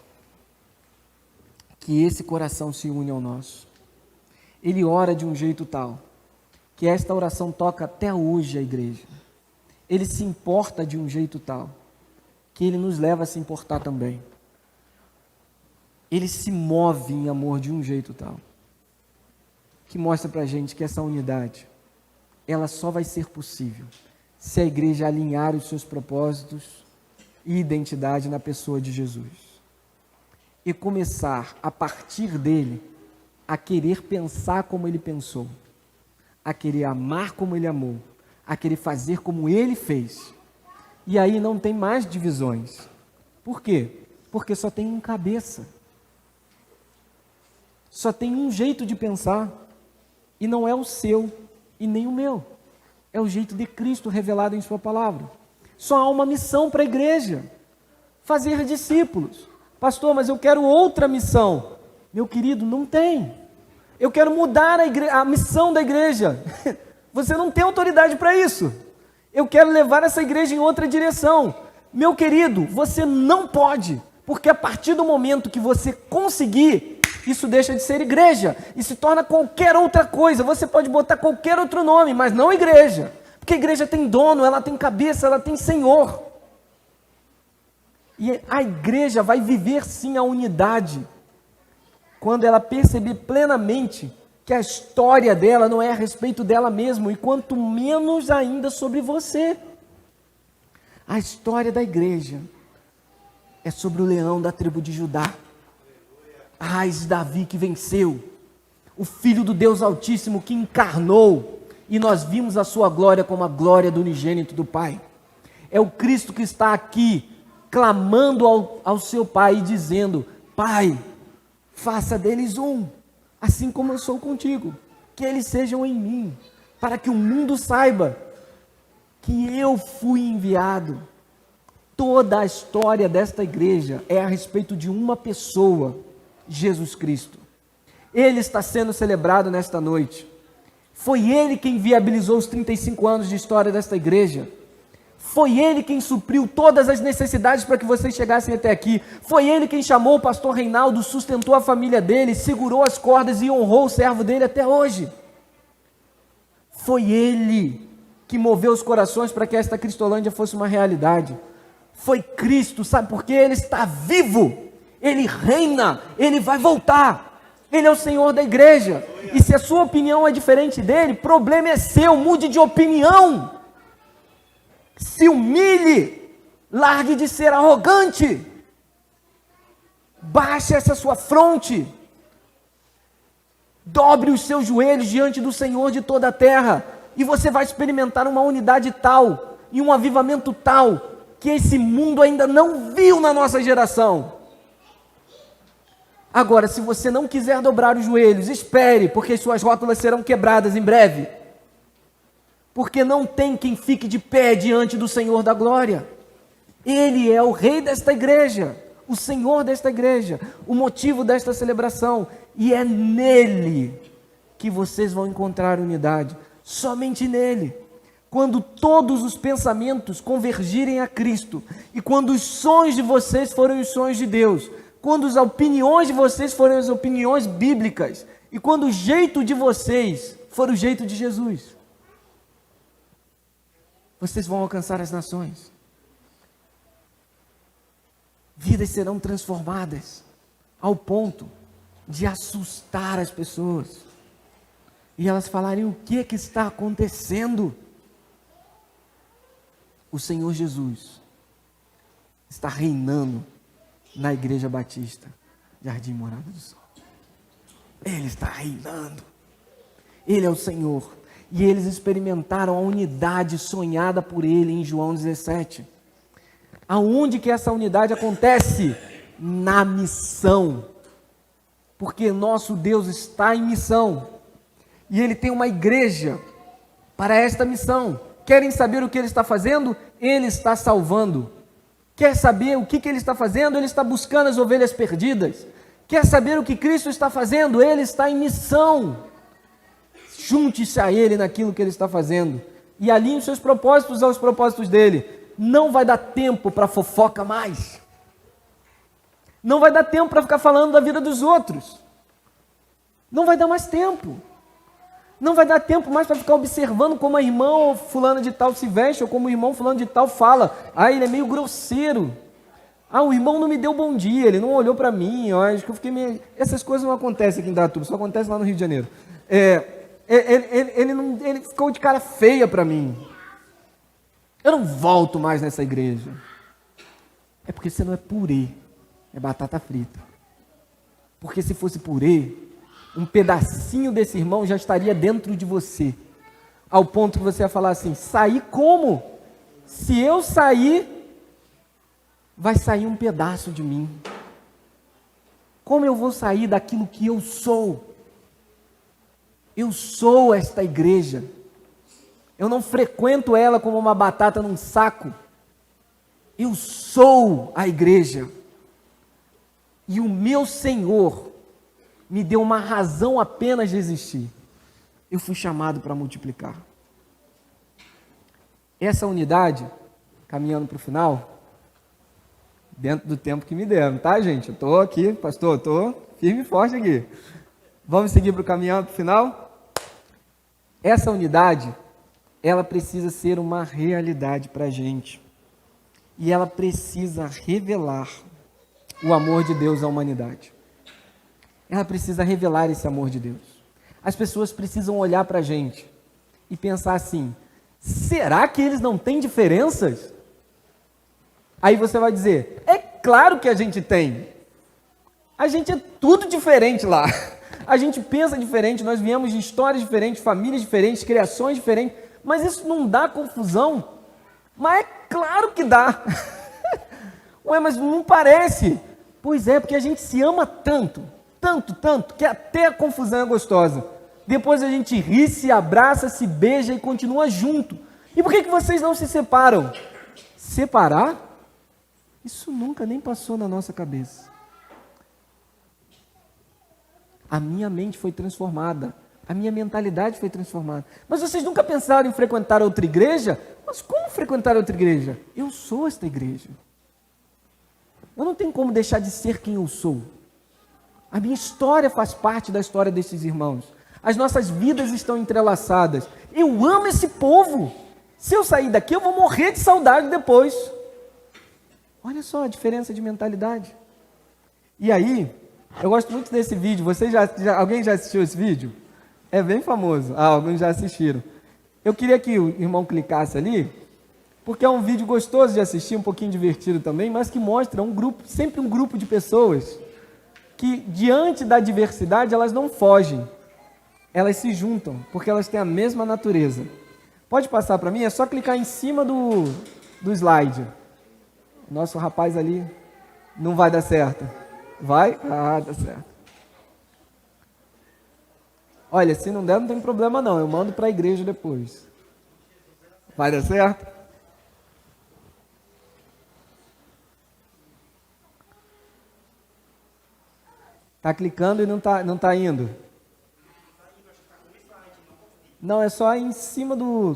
que esse coração se une ao nosso. Ele ora de um jeito tal, que esta oração toca até hoje a igreja. Ele se importa de um jeito tal, que ele nos leva a se importar também. Ele se move em amor de um jeito tal, que mostra pra gente que essa unidade, ela só vai ser possível se a igreja alinhar os seus propósitos e identidade na pessoa de Jesus. E começar, a partir dele, a querer pensar como ele pensou, a querer amar como ele amou, a querer fazer como ele fez. E aí não tem mais divisões. Por quê? Porque só tem um cabeça. Só tem um jeito de pensar. E não é o seu e nem o meu. É o jeito de Cristo revelado em sua palavra. Só há uma missão para a igreja: fazer discípulos. Pastor, mas eu quero outra missão. Meu querido, não tem. Eu quero mudar a missão da igreja. Você não tem autoridade para isso. Eu quero levar essa igreja em outra direção. Meu querido, você não pode, porque a partir do momento que você conseguir, isso deixa de ser igreja e se torna qualquer outra coisa. Você pode botar qualquer outro nome, mas não igreja, porque a igreja tem dono, ela tem cabeça, ela tem senhor. E a igreja vai viver sim a unidade quando ela perceber plenamente que a história dela não é a respeito dela mesma, e quanto menos ainda sobre você. A história da igreja é sobre o leão da tribo de Judá, a raiz de Davi que venceu, o Filho do Deus Altíssimo que encarnou, e nós vimos a sua glória como a glória do unigênito do Pai. É o Cristo que está aqui, clamando ao seu Pai e dizendo: Pai, faça deles um, assim como eu sou contigo, que eles sejam em mim, para que o mundo saiba que eu fui enviado. Toda a história desta igreja é a respeito de uma pessoa, Jesus Cristo. Ele está sendo celebrado nesta noite. Foi ele quem viabilizou os 35 anos de história desta igreja. Foi Ele quem supriu todas as necessidades para que vocês chegassem até aqui. Foi Ele quem chamou o pastor Reinaldo, sustentou a família dele, segurou as cordas e honrou o servo dele até hoje. Foi Ele que moveu os corações para que esta Cristolândia fosse uma realidade. Foi Cristo, sabe por quê? Ele está vivo, Ele reina, Ele vai voltar. Ele é o Senhor da igreja. E se a sua opinião é diferente dele, problema é seu, mude de opinião. Se humilhe, largue de ser arrogante, baixe essa sua fronte, dobre os seus joelhos diante do Senhor de toda a terra, e você vai experimentar uma unidade tal, e um avivamento tal, que esse mundo ainda não viu na nossa geração. Agora, se você não quiser dobrar os joelhos, espere, porque suas rótulas serão quebradas em breve. Porque não tem quem fique de pé diante do Senhor da glória. Ele é o rei desta igreja, o Senhor desta igreja, o motivo desta celebração, e é nele que vocês vão encontrar unidade, somente nele. Quando todos os pensamentos convergirem a Cristo, e quando os sonhos de vocês forem os sonhos de Deus, quando as opiniões de vocês forem as opiniões bíblicas, e quando o jeito de vocês for o jeito de Jesus, vocês vão alcançar as nações. Vidas serão transformadas ao ponto de assustar as pessoas. E elas falarem: o que é que está acontecendo? O Senhor Jesus está reinando na Igreja Batista Jardim Morada do Sol. Ele está reinando. Ele é o Senhor. E eles experimentaram a unidade sonhada por Ele em João 17. Aonde que essa unidade acontece? Na missão. Porque nosso Deus está em missão. E Ele tem uma igreja para esta missão. Querem saber o que Ele está fazendo? Ele está salvando. Quer saber o que Ele está fazendo? Ele está buscando as ovelhas perdidas. Quer saber o que Cristo está fazendo? Ele está em missão. Junte-se a Ele naquilo que Ele está fazendo e alinhe os seus propósitos aos propósitos dEle. Não vai dar tempo para fofoca mais. Não vai dar tempo para ficar falando da vida dos outros. Não vai dar mais tempo. Não vai dar tempo mais para ficar observando como a irmã fulano de tal se veste ou como o irmão fulano de tal fala. Ah, ele é meio grosseiro. Ah, o irmão não me deu bom dia, ele não olhou para mim. Eu acho que eu fiquei meio... Essas coisas não acontecem aqui em Datuba, só acontece lá no Rio de Janeiro. Ele ficou de cara feia para mim. Eu não volto mais nessa igreja. É porque você não é purê, é batata frita. Porque se fosse purê, um pedacinho desse irmão já estaria dentro de você, ao ponto que você ia falar assim: sair como? Se eu sair, vai sair um pedaço de mim. Como eu vou sair daquilo que eu sou? Eu sou esta igreja. Eu não frequento ela como uma batata num saco. Eu sou a igreja. E o meu Senhor me deu uma razão apenas de existir. Eu fui chamado para multiplicar. Essa unidade, caminhando para o final, dentro do tempo que me deram, tá, gente? Eu estou aqui, pastor, estou firme e forte aqui. Vamos seguir para o caminhando para o final? Essa unidade, ela precisa ser uma realidade para a gente. E ela precisa revelar o amor de Deus à humanidade. Ela precisa revelar esse amor de Deus. As pessoas precisam olhar para a gente e pensar assim: será que eles não têm diferenças? Aí você vai dizer: é claro que a gente tem. A gente é tudo diferente lá. A gente pensa diferente, nós viemos de histórias diferentes, famílias diferentes, criações diferentes, mas isso não dá confusão? Mas é claro que dá. Ué, mas não parece. Pois é, porque a gente se ama tanto, tanto, tanto, que até a confusão é gostosa. Depois a gente ri, se abraça, se beija e continua junto. E por que vocês não se separam? Separar? Isso nunca nem passou na nossa cabeça. A minha mente foi transformada, a minha mentalidade foi transformada. Mas vocês nunca pensaram em frequentar outra igreja? Mas como frequentar outra igreja. Eu sou esta igreja. Eu não tenho como deixar de ser quem eu sou. A minha história faz parte da história desses irmãos. As nossas vidas estão entrelaçadas. Eu amo esse povo. Se eu sair daqui, eu vou morrer de saudade depois. Olha só a diferença de mentalidade. E aí, eu gosto muito desse vídeo. Alguém já assistiu esse vídeo? É bem famoso. Alguns já assistiram. Eu queria que o irmão clicasse ali, porque é um vídeo gostoso de assistir, um pouquinho divertido também, mas que mostra sempre um grupo de pessoas que, diante da diversidade, elas não fogem. Elas se juntam, porque elas têm a mesma natureza. Pode passar para mim? É só clicar em cima do slide. Nosso rapaz ali não vai dar certo. Vai? Dá certo. Olha, se não der, não tem problema não. Eu mando para a igreja depois. Vai dar certo? Está clicando e não tá indo. Não, é só em cima do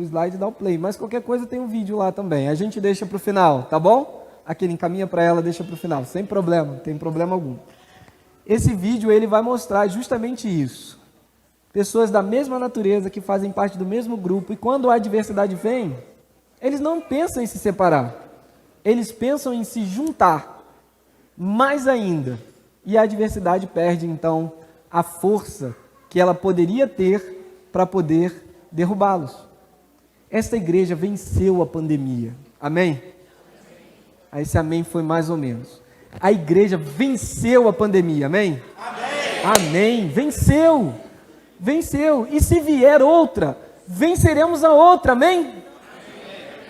slide dar o play. Mas qualquer coisa tem um vídeo lá também. A gente deixa para o final, tá bom? Aquele encaminha para ela, deixa para o final. Sem problema, não tem problema algum. Esse vídeo ele vai mostrar justamente isso. Pessoas da mesma natureza que fazem parte do mesmo grupo. E quando a adversidade vem, eles não pensam em se separar. Eles pensam em se juntar. Mais ainda. E a adversidade perde, então, a força que ela poderia ter para poder derrubá-los. Esta igreja venceu a pandemia. Amém? Esse amém foi mais ou menos. A igreja venceu a pandemia. Amém? Amém. Amém. Venceu. Venceu. E se vier outra, venceremos a outra. Amém?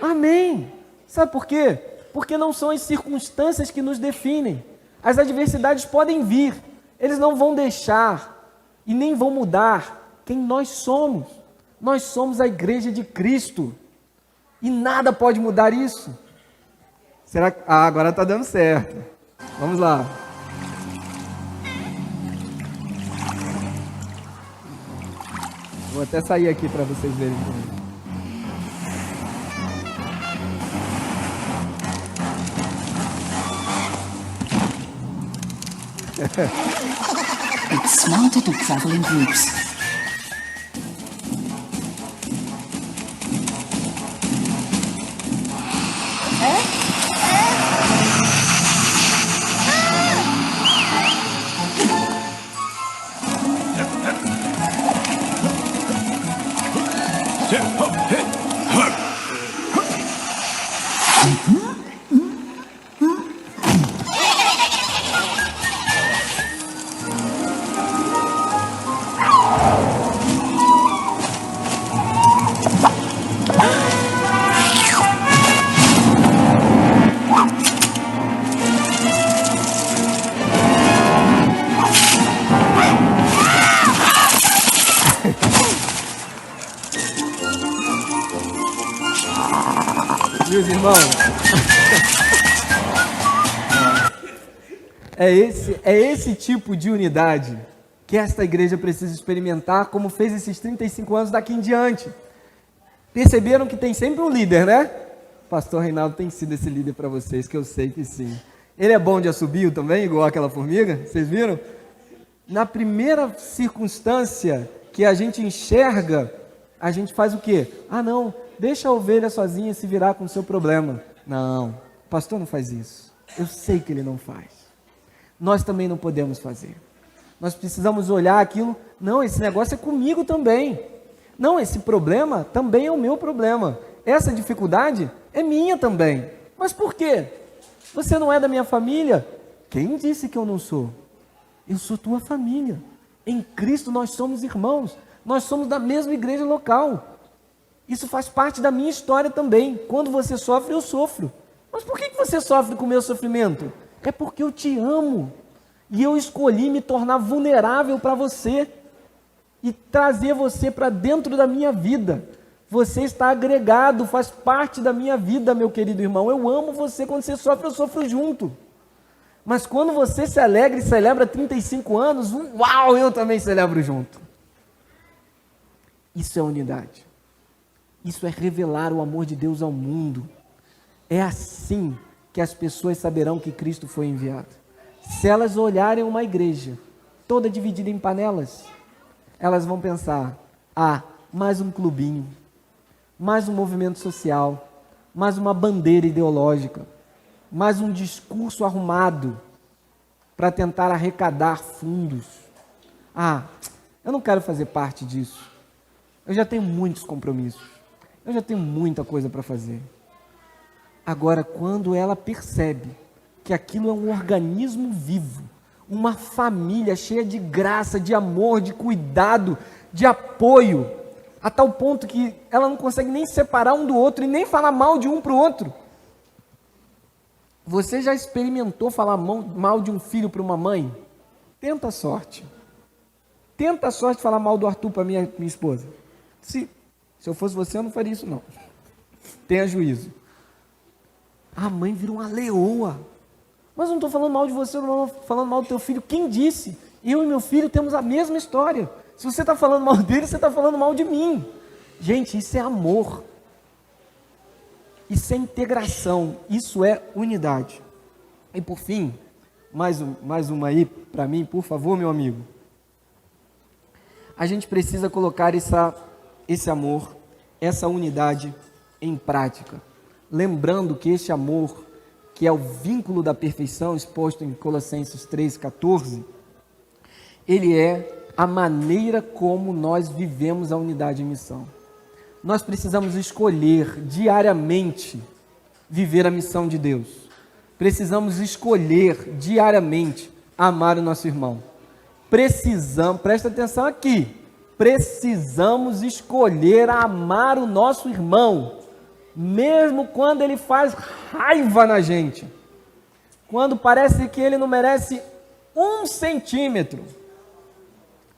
Amém. Sabe por quê? Porque não são as circunstâncias que nos definem. As adversidades podem vir. Eles não vão deixar e nem vão mudar quem nós somos. Nós somos a igreja de Cristo. E nada pode mudar isso. Será que... agora está dando certo. Vamos lá. Vou até sair aqui para vocês verem. It's smarter to travel in groups. Meus irmãos, é esse tipo de unidade que esta igreja precisa experimentar, como fez esses 35 anos daqui em diante. Perceberam que tem sempre um líder, né? Pastor Reinaldo tem sido esse líder para vocês, que eu sei que sim. Ele é bom de assobio também, igual aquela formiga, vocês viram? Na primeira circunstância que a gente enxerga, a gente faz o quê? Não, deixa a ovelha sozinha se virar com o seu problema. Não, o pastor não faz isso. Eu sei que ele não faz. Nós também não podemos fazer. Nós precisamos olhar aquilo. Não, esse negócio é comigo também. Não, esse problema também é o meu problema. Essa dificuldade é minha também. Mas por quê? Você não é da minha família? Quem disse que eu não sou? Eu sou tua família. Em Cristo nós somos irmãos. Nós somos da mesma igreja local. Isso faz parte da minha história também. Quando você sofre, eu sofro. Mas por que você sofre com o meu sofrimento? É porque eu te amo. E eu escolhi me tornar vulnerável para você. E trazer você para dentro da minha vida. Você está agregado, faz parte da minha vida, meu querido irmão. Eu amo você. Quando você sofre, eu sofro junto. Mas quando você se alegra e celebra 35 anos, uau, eu também celebro junto. Isso é unidade. Isso é revelar o amor de Deus ao mundo. É assim que as pessoas saberão que Cristo foi enviado. Se elas olharem uma igreja toda dividida em panelas, elas vão pensar: ah, mais um clubinho, mais um movimento social, mais uma bandeira ideológica, mais um discurso arrumado para tentar arrecadar fundos. Ah, eu não quero fazer parte disso. Eu já tenho muitos compromissos. Eu já tenho muita coisa para fazer. Agora, quando ela percebe que aquilo é um organismo vivo, uma família cheia de graça, de amor, de cuidado, de apoio, a tal ponto que ela não consegue nem separar um do outro e nem falar mal de um para o outro. Você já experimentou falar mal de um filho para uma mãe? Tenta a sorte. Tenta a sorte de falar mal do Arthur para minha esposa. Se eu fosse você, eu não faria isso não. Tenha juízo. A mãe vira uma leoa. Mas eu não estou falando mal de você, eu não estou falando mal do teu filho. Quem disse? Eu e meu filho temos a mesma história. Se você está falando mal dele, você está falando mal de mim. Gente, isso é amor. Isso é integração. Isso é unidade. E por fim, mais uma aí para mim, por favor, meu amigo. A gente precisa colocar esse amor, essa unidade em prática. Lembrando que este amor, que é o vínculo da perfeição, exposto em Colossenses 3,14, ele é a maneira como nós vivemos a unidade em missão. Nós precisamos escolher diariamente viver a missão de Deus. Precisamos escolher diariamente amar o nosso irmão. Presta atenção aqui, precisamos escolher amar o nosso irmão, mesmo quando ele faz raiva na gente, quando parece que ele não merece 1 centímetro.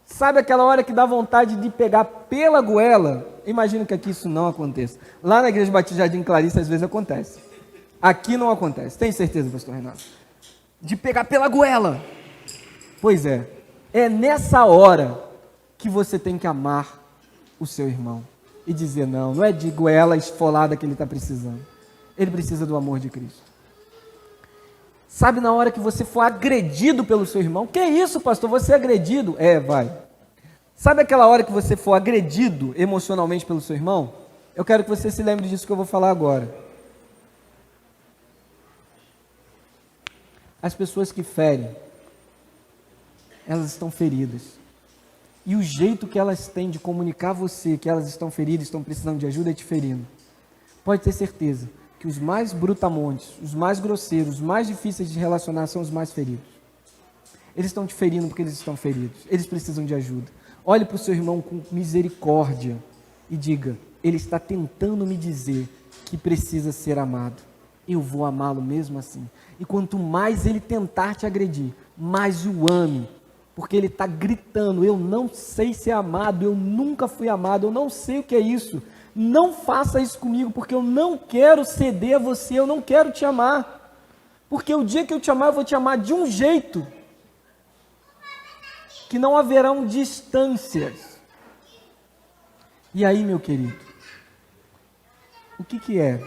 Sabe aquela hora que dá vontade de pegar pela goela? Imagino que aqui isso não aconteça. Lá na Igreja Batista Jardim Clarice às vezes acontece. Aqui não acontece. Tem certeza, pastor Renato? De pegar pela goela. Pois é. É nessa hora que você tem que amar o seu irmão. E dizer não é de goela esfolada que ele está precisando. Ele precisa do amor de Cristo. Sabe na hora que você for agredido pelo seu irmão? Que isso, pastor? Você é agredido? Vai. Sabe aquela hora que você for agredido emocionalmente pelo seu irmão? Eu quero que você se lembre disso que eu vou falar agora. As pessoas que ferem, elas estão feridas. E o jeito que elas têm de comunicar a você que elas estão feridas, estão precisando de ajuda, é te ferindo. Pode ter certeza que os mais brutamontes, os mais grosseiros, os mais difíceis de relacionar são os mais feridos. Eles estão te ferindo porque eles estão feridos. Eles precisam de ajuda. Olhe para o seu irmão com misericórdia e diga: ele está tentando me dizer que precisa ser amado. Eu vou amá-lo mesmo assim. E quanto mais ele tentar te agredir, mais o ame. Porque ele está gritando: eu não sei ser amado, eu nunca fui amado, eu não sei o que é isso. Não faça isso comigo, porque eu não quero ceder a você, eu não quero te amar. Porque o dia que eu te amar, eu vou te amar de um jeito que não haverão distâncias. E aí, meu querido, o que é?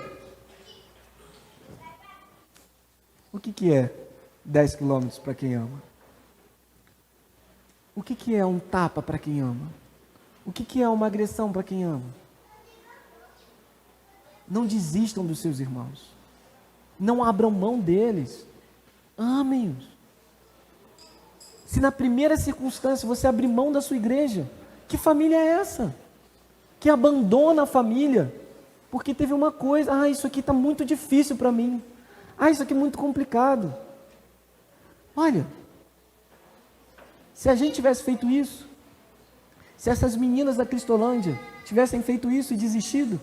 O que é 10 quilômetros para quem ama? O que é um tapa para quem ama? O que é uma agressão para quem ama? Não desistam dos seus irmãos. Não abram mão deles. Amem-os. Se na primeira circunstância você abrir mão da sua igreja, que família é essa? Que abandona a família porque teve uma coisa: isso aqui está muito difícil para mim. Isso aqui é muito complicado. Olha, se a gente tivesse feito isso, se essas meninas da Cristolândia tivessem feito isso e desistido,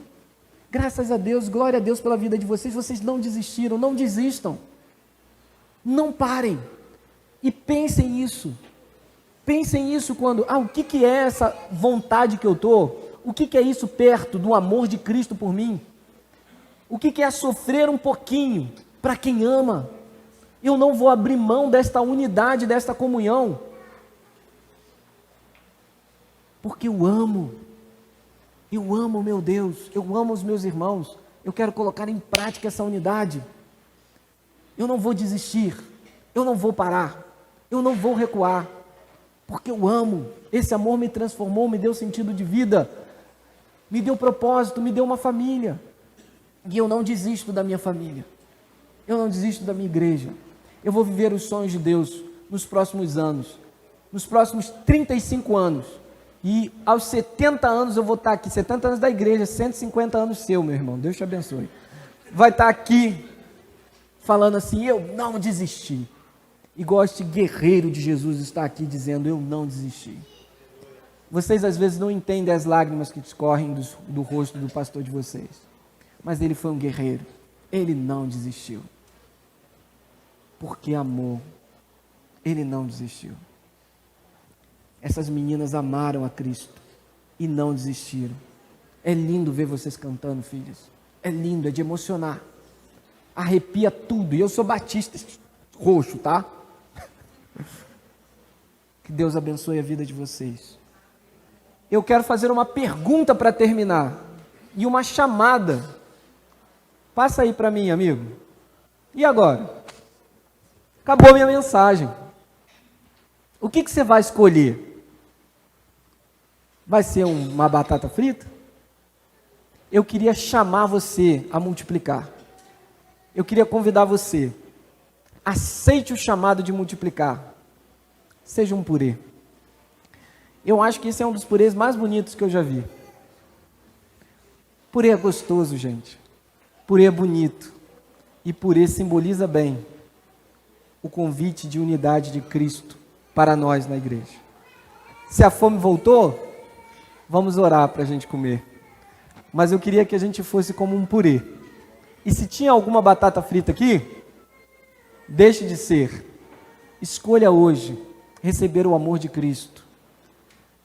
graças a Deus, glória a Deus pela vida de vocês, vocês não desistiram, não desistam. Não parem. E pensem isso. Pensem isso quando, o que é essa vontade que eu estou? O que é isso perto do amor de Cristo por mim? O que é sofrer um pouquinho para quem ama? Eu não vou abrir mão desta unidade, desta comunhão. Porque eu amo. Eu amo o meu Deus, eu amo os meus irmãos, eu quero colocar em prática essa unidade. Eu não vou desistir, eu não vou parar, eu não vou recuar, porque eu amo. Esse amor me transformou, me deu sentido de vida, me deu propósito, me deu uma família. E eu não desisto da minha família, eu não desisto da minha igreja. Eu vou viver os sonhos de Deus nos próximos anos, nos próximos 35 anos. E aos 70 anos eu vou estar aqui, 70 anos da igreja, 150 anos seu, meu irmão, Deus te abençoe. Vai estar aqui falando assim, eu não desisti. Igual este guerreiro de Jesus está aqui dizendo, eu não desisti. Vocês às vezes não entendem as lágrimas que escorrem do rosto do pastor de vocês. Mas ele foi um guerreiro, ele não desistiu. Porque amou, ele não desistiu. Essas meninas amaram a Cristo e não desistiram. É lindo ver vocês cantando, filhos. É lindo, é de emocionar. Arrepia tudo. E eu sou batista roxo, tá? Que Deus abençoe a vida de vocês. Eu quero fazer uma pergunta para terminar. E uma chamada. Passa aí para mim, amigo. E agora? Acabou a minha mensagem. O que você vai escolher? Vai ser uma batata frita? Eu queria chamar você a multiplicar. Eu queria convidar você. Aceite o chamado de multiplicar. Seja um purê. Eu acho que esse é um dos purês mais bonitos que eu já vi. Purê é gostoso, gente. Purê é bonito. E purê simboliza bem o convite de unidade de Cristo para nós na igreja. Se a fome voltou, vamos orar para a gente comer. Mas eu queria que a gente fosse como um purê. E se tinha alguma batata frita aqui, deixe de ser. Escolha hoje receber o amor de Cristo.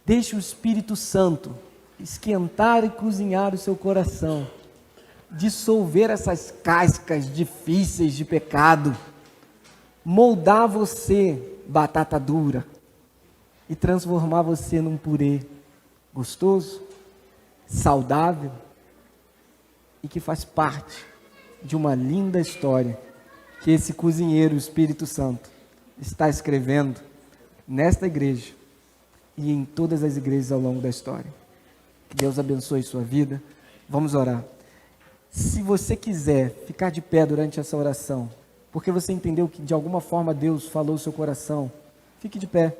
Deixe o Espírito Santo esquentar e cozinhar o seu coração. Dissolver essas cascas difíceis de pecado. Moldar você, batata dura. E transformar você num purê gostoso, saudável e que faz parte de uma linda história que esse cozinheiro, o Espírito Santo, está escrevendo nesta igreja e em todas as igrejas ao longo da história. Que Deus abençoe sua vida. Vamos orar. Se você quiser ficar de pé durante essa oração, porque você entendeu que de alguma forma Deus falou o seu coração, fique de pé.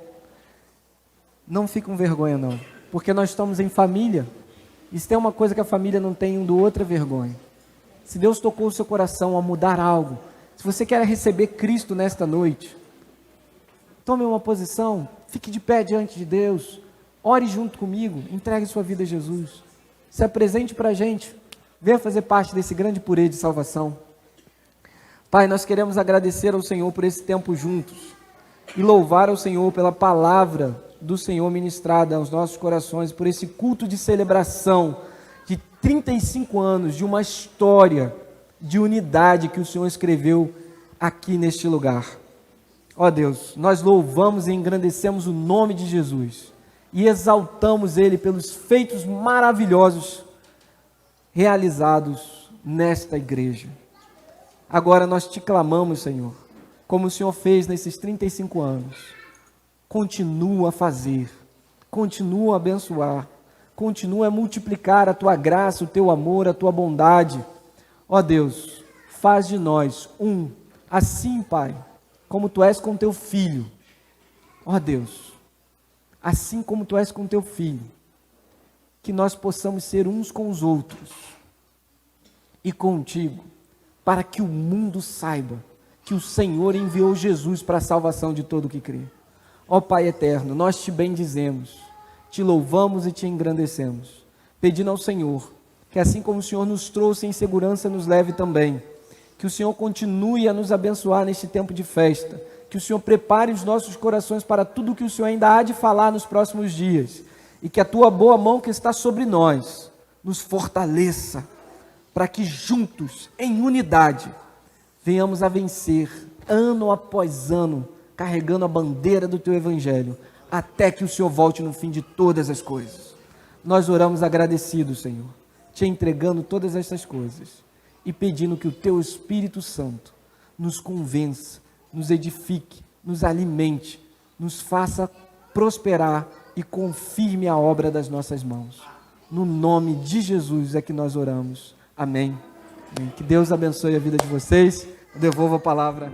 Não fique com vergonha não, porque nós estamos em família. E se tem uma coisa que a família não tem um do outro é vergonha. Se Deus tocou o seu coração a mudar algo, se você quer receber Cristo nesta noite, tome uma posição, fique de pé diante de Deus, ore junto comigo, entregue sua vida a Jesus, se apresente para a gente, venha fazer parte desse grande purê de salvação. Pai, nós queremos agradecer ao Senhor por esse tempo juntos e louvar ao Senhor pela palavra do Senhor ministrada aos nossos corações, por esse culto de celebração de 35 anos de uma história de unidade que o Senhor escreveu aqui neste lugar. Ó Deus, nós louvamos e engrandecemos o nome de Jesus e exaltamos Ele pelos feitos maravilhosos realizados nesta igreja. Agora nós te clamamos, Senhor, como o Senhor fez nesses 35 anos. Continua a fazer, continua a abençoar, continua a multiplicar a tua graça, o teu amor, a tua bondade. Ó Deus, faz de nós assim, Pai, como tu és com teu filho. Ó Deus, assim como tu és com teu filho, que nós possamos ser uns com os outros e contigo, para que o mundo saiba que o Senhor enviou Jesus para a salvação de todo o que crê. Ó Pai eterno, nós te bendizemos, te louvamos e te engrandecemos, pedindo ao Senhor que assim como o Senhor nos trouxe em segurança, nos leve também, que o Senhor continue a nos abençoar neste tempo de festa, que o Senhor prepare os nossos corações para tudo o que o Senhor ainda há de falar nos próximos dias, e que a tua boa mão que está sobre nós, nos fortaleça, para que juntos, em unidade, venhamos a vencer, ano após ano, carregando a bandeira do teu evangelho, até que o Senhor volte no fim de todas as coisas. Nós oramos agradecidos, Senhor, te entregando todas essas coisas e pedindo que o teu Espírito Santo nos convença, nos edifique, nos alimente, nos faça prosperar e confirme a obra das nossas mãos. No nome de Jesus é que nós oramos. Amém. Amém. Que Deus abençoe a vida de vocês. Eu devolvo a palavra.